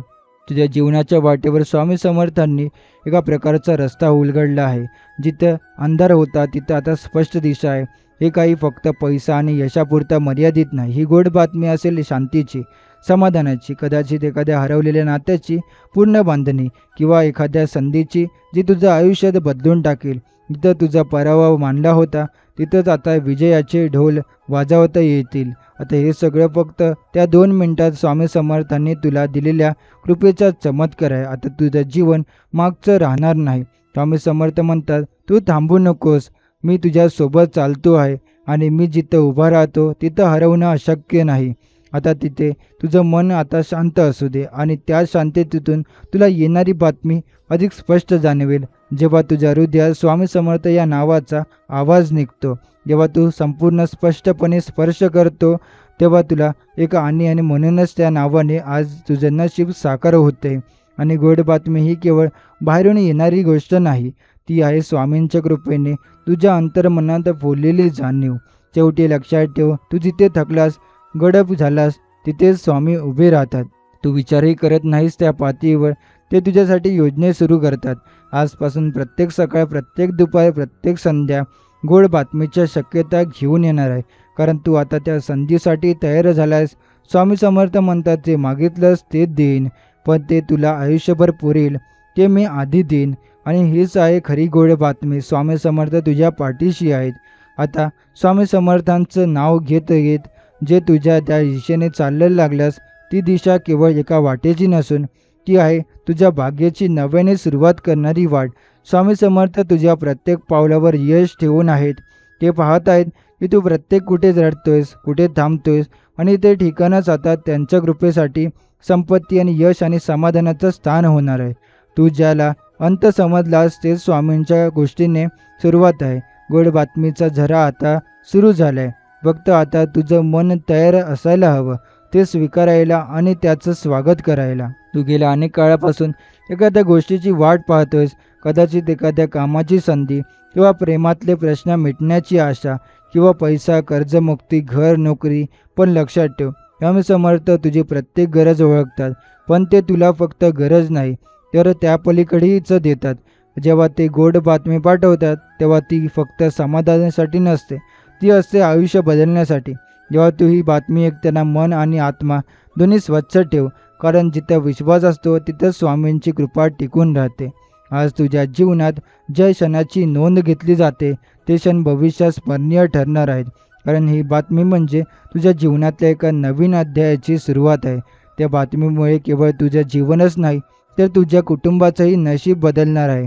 तुझ्या जीवनाच्या वाटेवर स्वामी समर्थांनी एका प्रकारचा रस्ता उलगडला आहे. जिथं अंधार होता तिथं आता स्पष्ट दिशा आहे. हे काही फक्त पैसा आणि यशापुरता मर्यादित नाही. ही गोड बातमी असेल शांतीची, समाधानाची, कदाचित एखाद्या हरवलेल्या नात्याची पूर्ण बांधणी किंवा एखाद्या संधीची जी तुझं आयुष्यात बदलून टाकेल. जिथं तुझा पराभव मानला होता तिथंच आता विजयाचे ढोल वाजवता येतील. आता हे सगळं फक्त त्या 2 मिनिटात स्वामी समर्थांनी तुला दिलेल्या कृपेचा चमत्कार आहे. आता तुझं जीवन मागचं राहणार नाही. स्वामी समर्थ म्हणतात, तू थांबू नकोस, मी तुझ्यासोबत चालतो आहे आणि मी जिथं उभा राहतो तिथं हरवणं अशक्य नाही. आता तिथे तुझं मन आता शांत असू दे आणि त्या शांततेतून तुला येणारी बातमी अधिक स्पष्ट जाणवेल. जेव्हा तुझ्या हृदयात स्वामी समर्थ या नावाचा आवाज निघतो, जेव्हा तू संपूर्ण स्पष्टपणे स्पर्श करतो, तेव्हा तुला आणि म्हणूनच त्या नावाने आज तुझं नशीब साकार होते. आणि गोड बातमी ही केवळ बाहेरून येणारी गोष्ट नाही, ती आहे स्वामींच्या कृपेने तुझ्या अंतर्मनात बोललेली जाणीव. शेवटी लक्षात ठेव, तू जिथे थकलास, गडप झालास, तिथेच स्वामी उभे राहतात. तू विचारही करत नाहीस त्या पातळीवर, ते तुझ्यासाठी योजने सुरू करतात. आजपासून प्रत्येक सकाळ, प्रत्येक दुपार, प्रत्येक संध्या गोड बातमीच्या शक्यता घेऊन येणार आहे. कारण तू आता त्या संधीसाठी तयार झालायस. स्वामी समर्थ म्हणतात, जे मागितलंस ते देईन, पण ते तुला आयुष्यभर पुरेल ते मी आधी देईन. आणि हीच आहे खरी गोड बातमी. स्वामी समर्थ तुझ्या पाठीशी आहेत. आता स्वामी समर्थांचं नाव घेत घेत जे तुझ्या त्या दिशेने चाललं लागल्यास, ती दिशा केवळ एका वाटेची नसून ती आहे तुझ्या भाग्याची नव्याने सुरुवात करणारी वाट. स्वामी समर्थ तुझ्या प्रत्येक पावलावर यश ठेवून आहेत. ते पाहत आहेत की तू प्रत्येक कुठे रडतोयस, कुठे थांबतोयस, आणि ते ठिकाणच आता त्यांच्या कृपेसाठी संपत्ती आणि यश आणि समाधानाचं स्थान होणार आहे. तू ज्याला अंत समजलास ते स्वामींच्या गोष्टीने सुरुवात आहे. गोड बातमीचा झरा आता सुरू झालाय. फक्त आता तुझं मन तयार असायला हवं ते स्वीकारायला आणि त्याचं स्वागत करायला. तू गेल्या अनेक काळापासून एखाद्या गोष्टीची वाट पाहतोयस, कदाचित एखाद्या कामाची संधी किंवा प्रेमातले प्रश्न मिटण्याची आशा किंवा पैसा, कर्जमुक्ती, घर, नोकरी. पण लक्षात ठेव, स्वामी समर्थ तुझी प्रत्येक गरज ओळखतात, पण ते तुला फक्त गरज नाही तर त्या पलीकडेच देतात. जेव्हा ते गोड बातमी पाठवतात तेव्हा ती फक्त समाधानासाठी नसते, ती असते आयुष्य बदलण्यासाठी. जेव्हा तू ही बातमी ऐकताना मन आणि आत्मा दोन्ही स्वच्छ ठेव, कारण जिथं विश्वास असतो तिथं स्वामींची कृपा टिकून राहते. आज तुझ्या जीवनात ज्या क्षणाची नोंद घेतली जाते ते क्षण भविष्यात स्मरणीय ठरणार आहेत. कारण ही बातमी म्हणजे तुझ्या जीवनातल्या एका नवीन अध्यायाची सुरुवात आहे. त्या बातमीमुळे केवळ तुझं जीवनच नाही तर तुझ्या कुटुंबाचंही नशीब बदलणार आहे.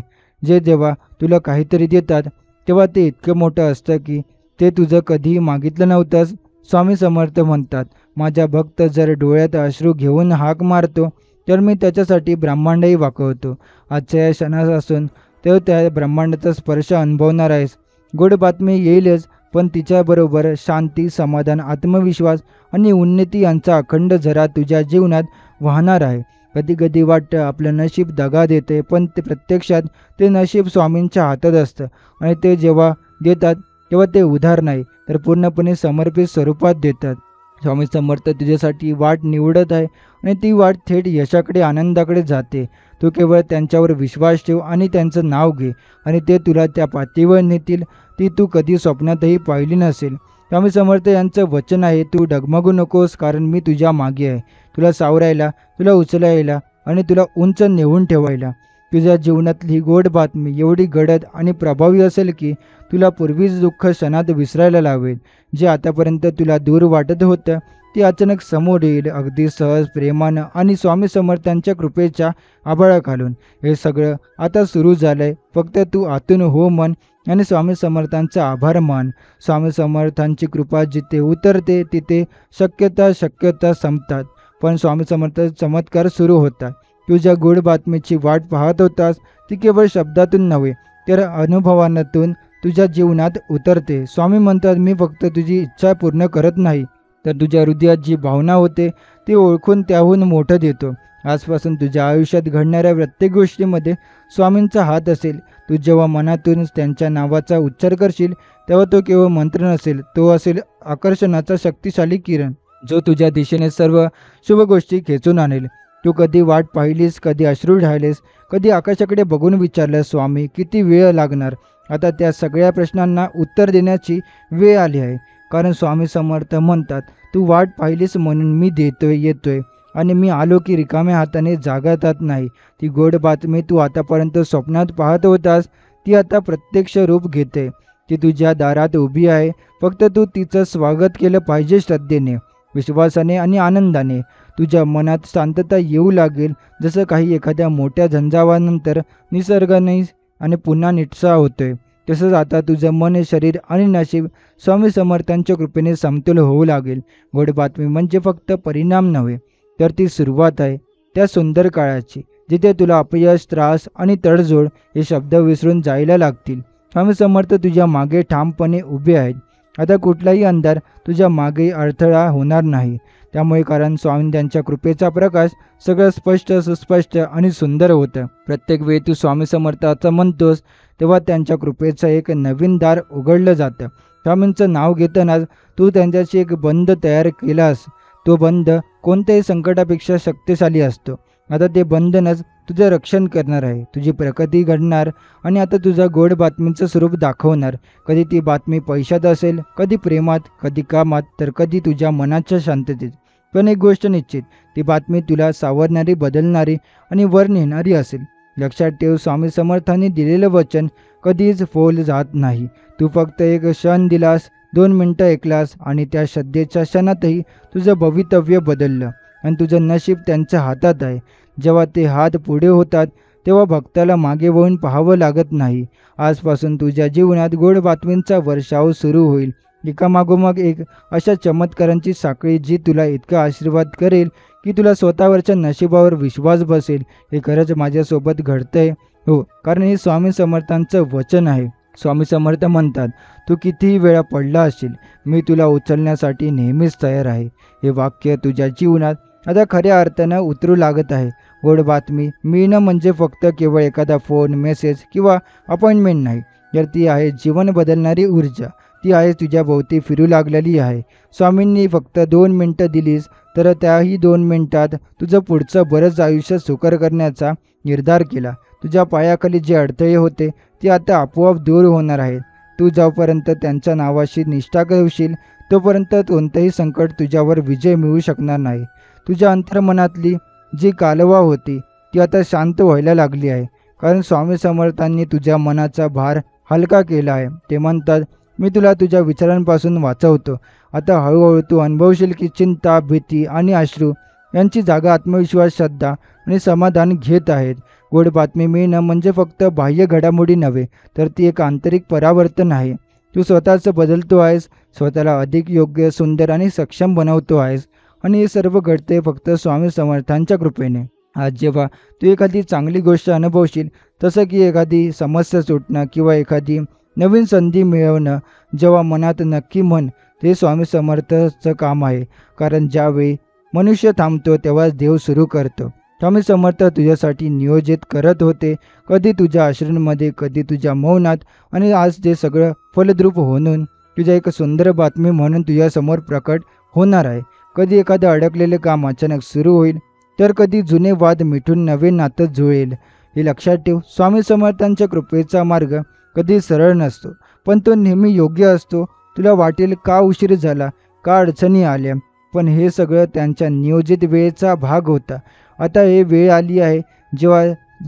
जेव्हा तुला काहीतरी देतात तेव्हा ते इतकं मोठं असतं की ते तुझं कधीही मागितलं नव्हतंस. स्वामी समर्थ म्हणतात, माझा भक्त जर डोळ्यात अश्रू घेऊन हाक मारतो तर मी त्याच्यासाठी ब्रह्मांडही वाकवतो. आजच्या या क्षणापासून तर त्या ब्रह्मांडाचा स्पर्श अनुभवणार आहेस. गोड बातमी येईलच, पण तिच्याबरोबर शांती, समाधान, आत्मविश्वास आणि उन्नती यांचा अखंड झरा तुझ्या जीवनात वाहणार आहे. कधी कधी वाटतं आपलं नशीब दगा देते, पण ते प्रत्यक्षात ते नशीब स्वामींच्या हातात असतं. आणि ते जेव्हा देतात तेव्हा ते उधार नाही तर पूर्णपणे समर्पित स्वरूपात देतात. स्वामी समर्थ तुझ्यासाठी वाट निवडत आहे आणि ती वाट थेट यशाकडे, आनंदाकडे जाते. तू केवळ त्यांच्यावर विश्वास ठेव आणि त्यांचं नाव घे आणि ते तुला त्या पातळीवर नेतील ती तू कधी स्वप्नातही पाहिली नसेल. स्वामी समर्थ यांचं वचन आहे, तू डगमगू नकोस, कारण मी तुझ्या मागे आहे, तुला सावरायला, तुला उचलायला आणि तुला उंच नेऊन ठेवायला. तुझ्या जीवनातली ही गोड बातमी एवढी गडद आणि प्रभावी असेल की तुला पूर्वीच दुःख क्षणात विसरायला लावेल. जे आतापर्यंत तुला दूर वाटत होतं ते अचानक समोर येईल, अगदी सहज, प्रेमानं आणि स्वामी समर्थांच्या कृपेच्या आभाळाखालून. हे सगळं आता सुरू झालंय. फक्त तू आतून हो मन आणि स्वामी समर्थांचा आभार मान. स्वामी समर्थांची कृपा जिथे उतरते तिथे शक्यता संपतात, पण स्वामी समर्थ चमत्कार सुरू होतात. तुझ्या गोड बातमीची वाट पाहत होतास ती केवळ शब्दातून नव्हे तर अनुभवातून तुझ्या जीवनात उतरते. स्वामी म्हणतात, मी फक्त तुझी इच्छा पूर्ण करत नाही तर तुझ्या हृदयात जी भावना होते ती ओळखून त्याहून मोठं देतो. आजपासून तुझ्या आयुष्यात घडणाऱ्या प्रत्येक गोष्टीमध्ये स्वामींचा हात असेल. तू जेव्हा मनातून त्यांच्या नावाचा उच्चार करशील तेव्हा तो केवळ मंत्र नसेल, तो असेल आकर्षणाचा शक्तिशाली किरण जो तुझ्या दिशेने सर्व शुभ गोष्टी खेचून आणेल. तू कधी वाट पाहिलीस, कधी अश्रू ढाळलेस, कधी आकाशाकडे बघून विचारलं, स्वामी किती वेळ लागणार? आता त्या सगळ्या प्रश्नांना उत्तर देण्याची वेळ आली आहे. कारण स्वामी समर्थ म्हणतात, तू वाट पाहिलीस म्हणून मी येतोय आणि मी आलो की रिकाम्या हाताने जागतात नाही. ती गोड बातमी तू आतापर्यंत स्वप्नात पाहत होतास ती आता प्रत्यक्ष रूप घेते. ती तुझ्या दारात उभी आहे. फक्त तू तिचं स्वागत केलं पाहिजे, श्रद्धेने, विश्वासाने आणि आनंदाने. तुझ्या मनात शांतता येऊ लागेल, जसं काही एखाद्या मोठ्या झंझावानंतर निसर्गाने आणि पुन्हा निटसा होतोय. तसंच आता तुझं मन, शरीर आणि नशीब स्वामी समर्थांच्या कृपेने समतोल होऊ लागेल. गोड बातमी म्हणजे फक्त परिणाम नव्हे, तर ती सुरुवात आहे त्या सुंदर काळाची, जिथे तुला अपयश, त्रास आणि तडजोड हे शब्द विसरून जायला लागतील. स्वामी समर्थ तुझ्या मागे ठामपणे उभे आहेत. आता कुठलाही अंधार तुझ्या मागे अडथळा होणार नाही. त्यामुळे कारण स्वामी त्यांच्या कृपेचा प्रकाश सगळं स्पष्ट, सुस्पष्ट आणि सुंदर होतं. प्रत्येक वेळी तू स्वामी समर्थाचं म्हणतोस तेव्हा त्यांच्या कृपेचं एक नवीन दार उघडलं जातं. स्वामींचं नाव घेतानाच तू त्यांच्याशी एक बंध तयार केलास. तो बंध कोणत्याही संकटापेक्षा शक्तिशाली असतो. आता ते बंधनच तुझं रक्षण करणार आहे, तुझी प्रगती घडणार आणि आता तुझा गोड बातमीचं स्वरूप दाखवणार. कधी ती बातमी पैशात असेल, कधी प्रेमात, कधी कामात, तर कधी तुझ्या मनाच्या शांततेत. पण एक गोष्ट निश्चित, ती बातमी तुला सावरणारी, बदलणारी आणि वर नेणारी असेल. लक्षात ठेव, स्वामी समर्थांनी दिलेलं वचन कधीच फोल जात नाही. तू फक्त एक क्षण दिलास, 2 मिनटं ऐकलास आणि त्या श्रद्धेच्या क्षणातही तुझं भवितव्य बदललं आणि तुझं नशीब त्यांच्या हातात आहे. जेव्हा ते हात पुढे होतात तेव्हा भक्ताला मागे वळून पाहावं लागत नाही. आजपासून तुझ्या जीवनात गोड बातमींचा वर्षाव सुरू होईल, एकामागोमाग एक, अशा चमत्कारांची साखळी जी तुला इतका आशीर्वाद करेल की तुला स्वतःवरच्या नशिबावर विश्वास बसेल. हे खरंच माझ्यासोबत घडतंय. हो, कारण हे स्वामी समर्थांचं वचन आहे. स्वामी समर्थ म्हणतात, तू कितीही वेळा पडला असशील, मी तुला उचलण्यासाठी नेहमीच तयार आहे. हे वाक्य तुझ्या जीवनात आता खऱ्या अर्थानं उतरू लागत आहे. गोड बातमी मिळणं म्हणजे फक्त केवळ एखादा फोन, मेसेज किंवा अपॉइंटमेंट नाही, तर ती आहे जीवन बदलणारी ऊर्जा. ती आहे तुझ्या भोवती फिरू लागलेली आहे. स्वामींनी फक्त 2 मिनटं दिलीस तर त्याही 2 मिनिटात तुझं पुढचं बरंच आयुष्य सुकर करण्याचा निर्धार केला. तुझ्या पायाखाली जे अडथळे होते ते आता आपोआप दूर होणार आहेत. तू जोपर्यंत त्यांच्या नावाशी निष्ठा ठेवशील तोपर्यंत कोणतंही संकट तुझ्यावर विजय मिळू शकणार नाही. तुझ्या अंतर्मनातली जी कालवा होती ती आता शांत व्हायला लागली आहे, कारण स्वामी समर्थांनी तुझ्या मनाचा भार हलका केला आहे. ते म्हणतात, मी तुला तुझ्या विचारांपासून वाचवतो. आता हळूहळू तू अनुभवशील की चिंता, भीती आणि अश्रू यांची जागा आत्मविश्वास, श्रद्धा आणि समाधान घेत आहेत. गोड बातमी मिळणं म्हणजे फक्त बाह्य घडामोडी नव्हे, तर ती एक आंतरिक परावर्तन आहे. तू स्वतःच बदलतो आहेस, स्वतःला अधिक योग्य, सुंदर आणि सक्षम बनवतो आहेस आणि हे सर्व घडते फक्त स्वामी समर्थांच्या कृपेने. आज जेव्हा तू एखादी चांगली गोष्ट अनुभवशील, जसं की एखादी समस्या सुटणं किंवा एखादी नवीन संधी मिळवणं, जेव्हा मनात नक्की म्हण, ते स्वामी समर्थाचं काम आहे. कारण ज्यावेळी मनुष्य थांबतो तेव्हाच देव सुरू करतो. स्वामी समर्थ तुझ्यासाठी नियोजित करत होते, कधी तुझ्या अश्रूंमध्ये, कधी तुझ्या मौनात, आणि आज ते सगळं फलद्रूप होऊन तुझ्या एक सुंदर बातमी म्हणून तुझ्यासमोर प्रकट होणार आहे. कधी एखादं अडकलेले काम अचानक सुरू होईल, तर कधी जुने वाद मिटून नवे नातं जुळेल. हे लक्षात ठेव, स्वामी समर्थांच्या कृपेचा मार्ग कधी सरळ नसतो, पण तो नेहमी योग्य असतो. तुला वाटेल का उशीर झाला, का अडचणी आल्या, पण हे सगळं त्यांच्या नियोजित वेळेचा भाग होता. आता हे वेळ आली आहे जेव्हा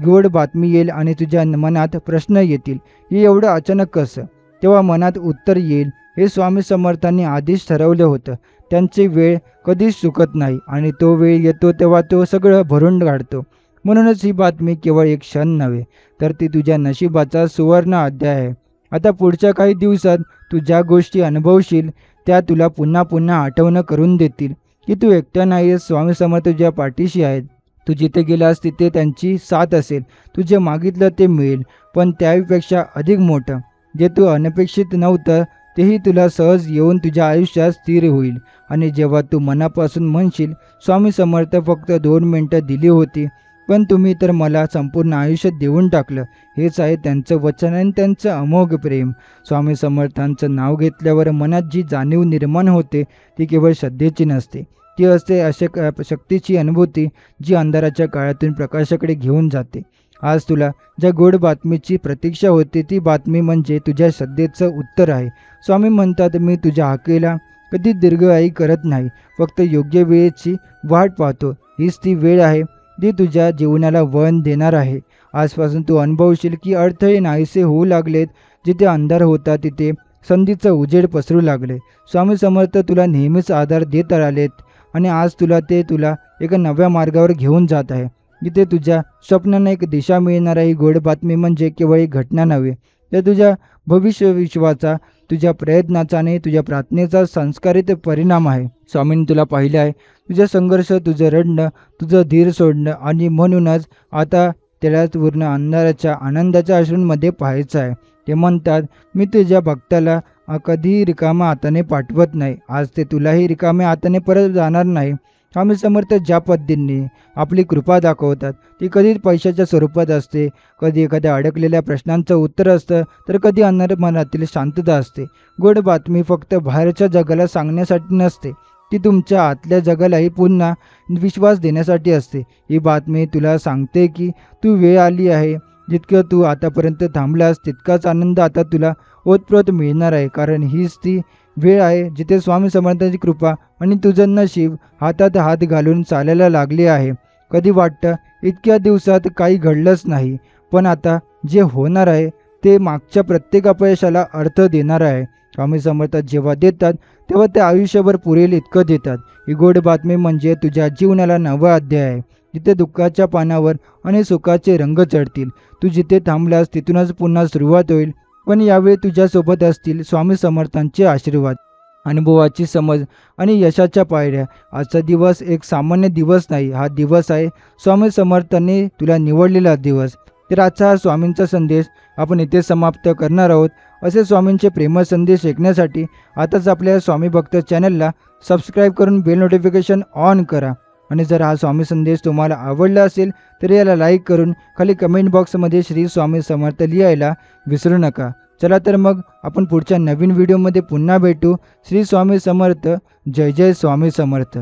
गोड बातमी येईल आणि तुझ्या मनात प्रश्न येतील, हे एवढं अचानक कसं? तेव्हा मनात उत्तर येईल, हे स्वामी समर्थांनी आधीच ठरवलं होतं. त्यांची वेळ कधीच चुकत नाही आणि तो वेळ येतो तेव्हा तो सगळं भरून काढतो. म्हणूनच ही बातमी केवळ एक क्षण नव्हे, तर ती तुझ्या नशिबाचा सुवर्ण अध्याय आहे. आता पुढच्या काही दिवसात तू ज्या गोष्टी अनुभवशील त्या तुला पुन्हा पुन्हा आठवण करून देतील की तू एकटा नाहीस. स्वामी समर्थ तुझ्या पाठीशी आहेत. तू जिथे गेलास तिथे त्यांची साथ असेल. तू जे मागितलं ते मिळेल, पण त्यापेक्षा अधिक मोठं, जे तू अनपेक्षित नव्हतं तेही तुला सहज येऊन तुझ्या आयुष्यात स्थिर होईल. आणि जेव्हा तू मनापासून म्हणशील, स्वामी समर्थ फक्त 2 मिनटं दिली होती, पण तुम्ही तर मला संपूर्ण आयुष्य देऊन टाकलं, हेच आहे त्यांचं वचन आणि त्यांचं अमोघ प्रेम. स्वामी समर्थांचं नाव घेतल्यावर मनात जी जाणीव निर्माण होते ती केवळ श्रद्धेची नसते, ती असते शक्तीची अनुभूती जी अंधाराच्या काळातून प्रकाशाकडे घेऊन जाते. आज तुला ज्या गोड बातमीची प्रतीक्षा होती ती बातमी म्हणजे तुझ्या श्रद्धेचं उत्तर आहे. स्वामी म्हणतात, मी तुझ्या हाकेला कधी दीर्घायी करत नाही, फक्त योग्य वेळेची वाट पाहतो. हीच ती वेळ आहे जी तुझ्या जीवनाला वळण देणार आहे. आजपासून तू अनुभवशील की अडथळे नाहीसे होऊ लागलेत. जिथे अंधार होता तिथे संधीचं उजेड पसरू लागले. स्वामी समर्थ तुला नेहमीच आधार देत आलेत आणि आज तुला एका नव्या मार्गावर घेऊन जात आहे. जिथे तुझ्या स्वप्नांना एक दिशा मिळणार आहे. ही गोड बातमी म्हणजे केवळ एक घटना नव्हे, तर तुझ्या भविष्य विश्वाचा, तुझ्या प्रयत्नाचा आणि तुझ्या प्रार्थनेचा संस्कारित परिणाम आहे. स्वामींनी तुला पाहिलं आहे, तुझा संघर्ष, तुझं रडणं, तुझं धीर सोडणं आणि म्हणूनच आता त्याला पूर्ण अंधाराच्या आनंदाच्या अश्रूंमध्ये पाहायचं आहे. ते म्हणतात, मी तुझ्या भक्ताला कधीही रिकाम्या हाताने पाठवत नाही. आज ते तुलाही रिकाम्या हाताने परत जाणार नाही. स्वामी समर्थ ज्या पद्धतीने आपली कृपा दाखवतात ती कधी पैशाच्या स्वरूपात असते, कधी एखाद्या अडकलेल्या प्रश्नांचं उत्तर असतं, तर कधी अंधार मनातील शांतता असते. गोड बातमी फक्त बाहेरच्या जगाला सांगण्यासाठी नसते, ती तुमच्या आतल्या जगालाही पुन्हा विश्वास देण्यासाठी असते. ही बातमी तुला सांगते की तू वेळ आली आहे. जितकं तू आतापर्यंत थांबलास तितकाच आनंद आता तुला ओतप्रोत मिळणार आहे. कारण हीच ती वेळ आहे जिथे स्वामी समर्थांची कृपा आणि तुझं नशीब हातात हात घालून चालायला लागले आहे. कधी वाटतं इतक्या दिवसात काही घडलंच नाही, पण आता जे होणार आहे ते मागच्या प्रत्येक अपयशाला अर्थ देणार आहे. स्वामी समर्थ जेव्हा देतात तेव्हा ते आयुष्यभर पुरेल इतकं देतात. ही गोड बातमी म्हणजे तुझ्या जीवनाला नवा अध्याय आहे, जिथे दुःखाच्या पानावर आणि सुखाचे रंग चढतील. तू जिथे थांबलास तिथूनच पुन्हा सुरुवात होईल, पण यावेळी तुझ्यासोबत असतील स्वामी समर्थांचे आशीर्वाद, अनुभवाची समज आणि यशाच्या पायऱ्या. आजचा दिवस एक सामान्य दिवस नाही, हा दिवस आहे स्वामी समर्थांनी तुला निवडलेला दिवस. तर आजचा हा स्वामींचा संदेश आपण इथे समाप्त करणार आहोत. असे स्वामींचे प्रेमळ संदेश ऐकण्यासाठी आताच आपल्या स्वामी भक्त चॅनलला सबस्क्राईब करून बेल नोटिफिकेशन ऑन करा. आणि जर हा स्वामी संदेश तुम्हाला आवडला असेल तर याला लाईक करून खाली कमेंट बॉक्समध्ये श्री स्वामी समर्थ लिहायला विसरू नका. चला तर मग आपण पुढच्या नवीन व्हिडिओमध्ये पुन्हा भेटू. श्री स्वामी समर्थ. जय जय स्वामी समर्थ.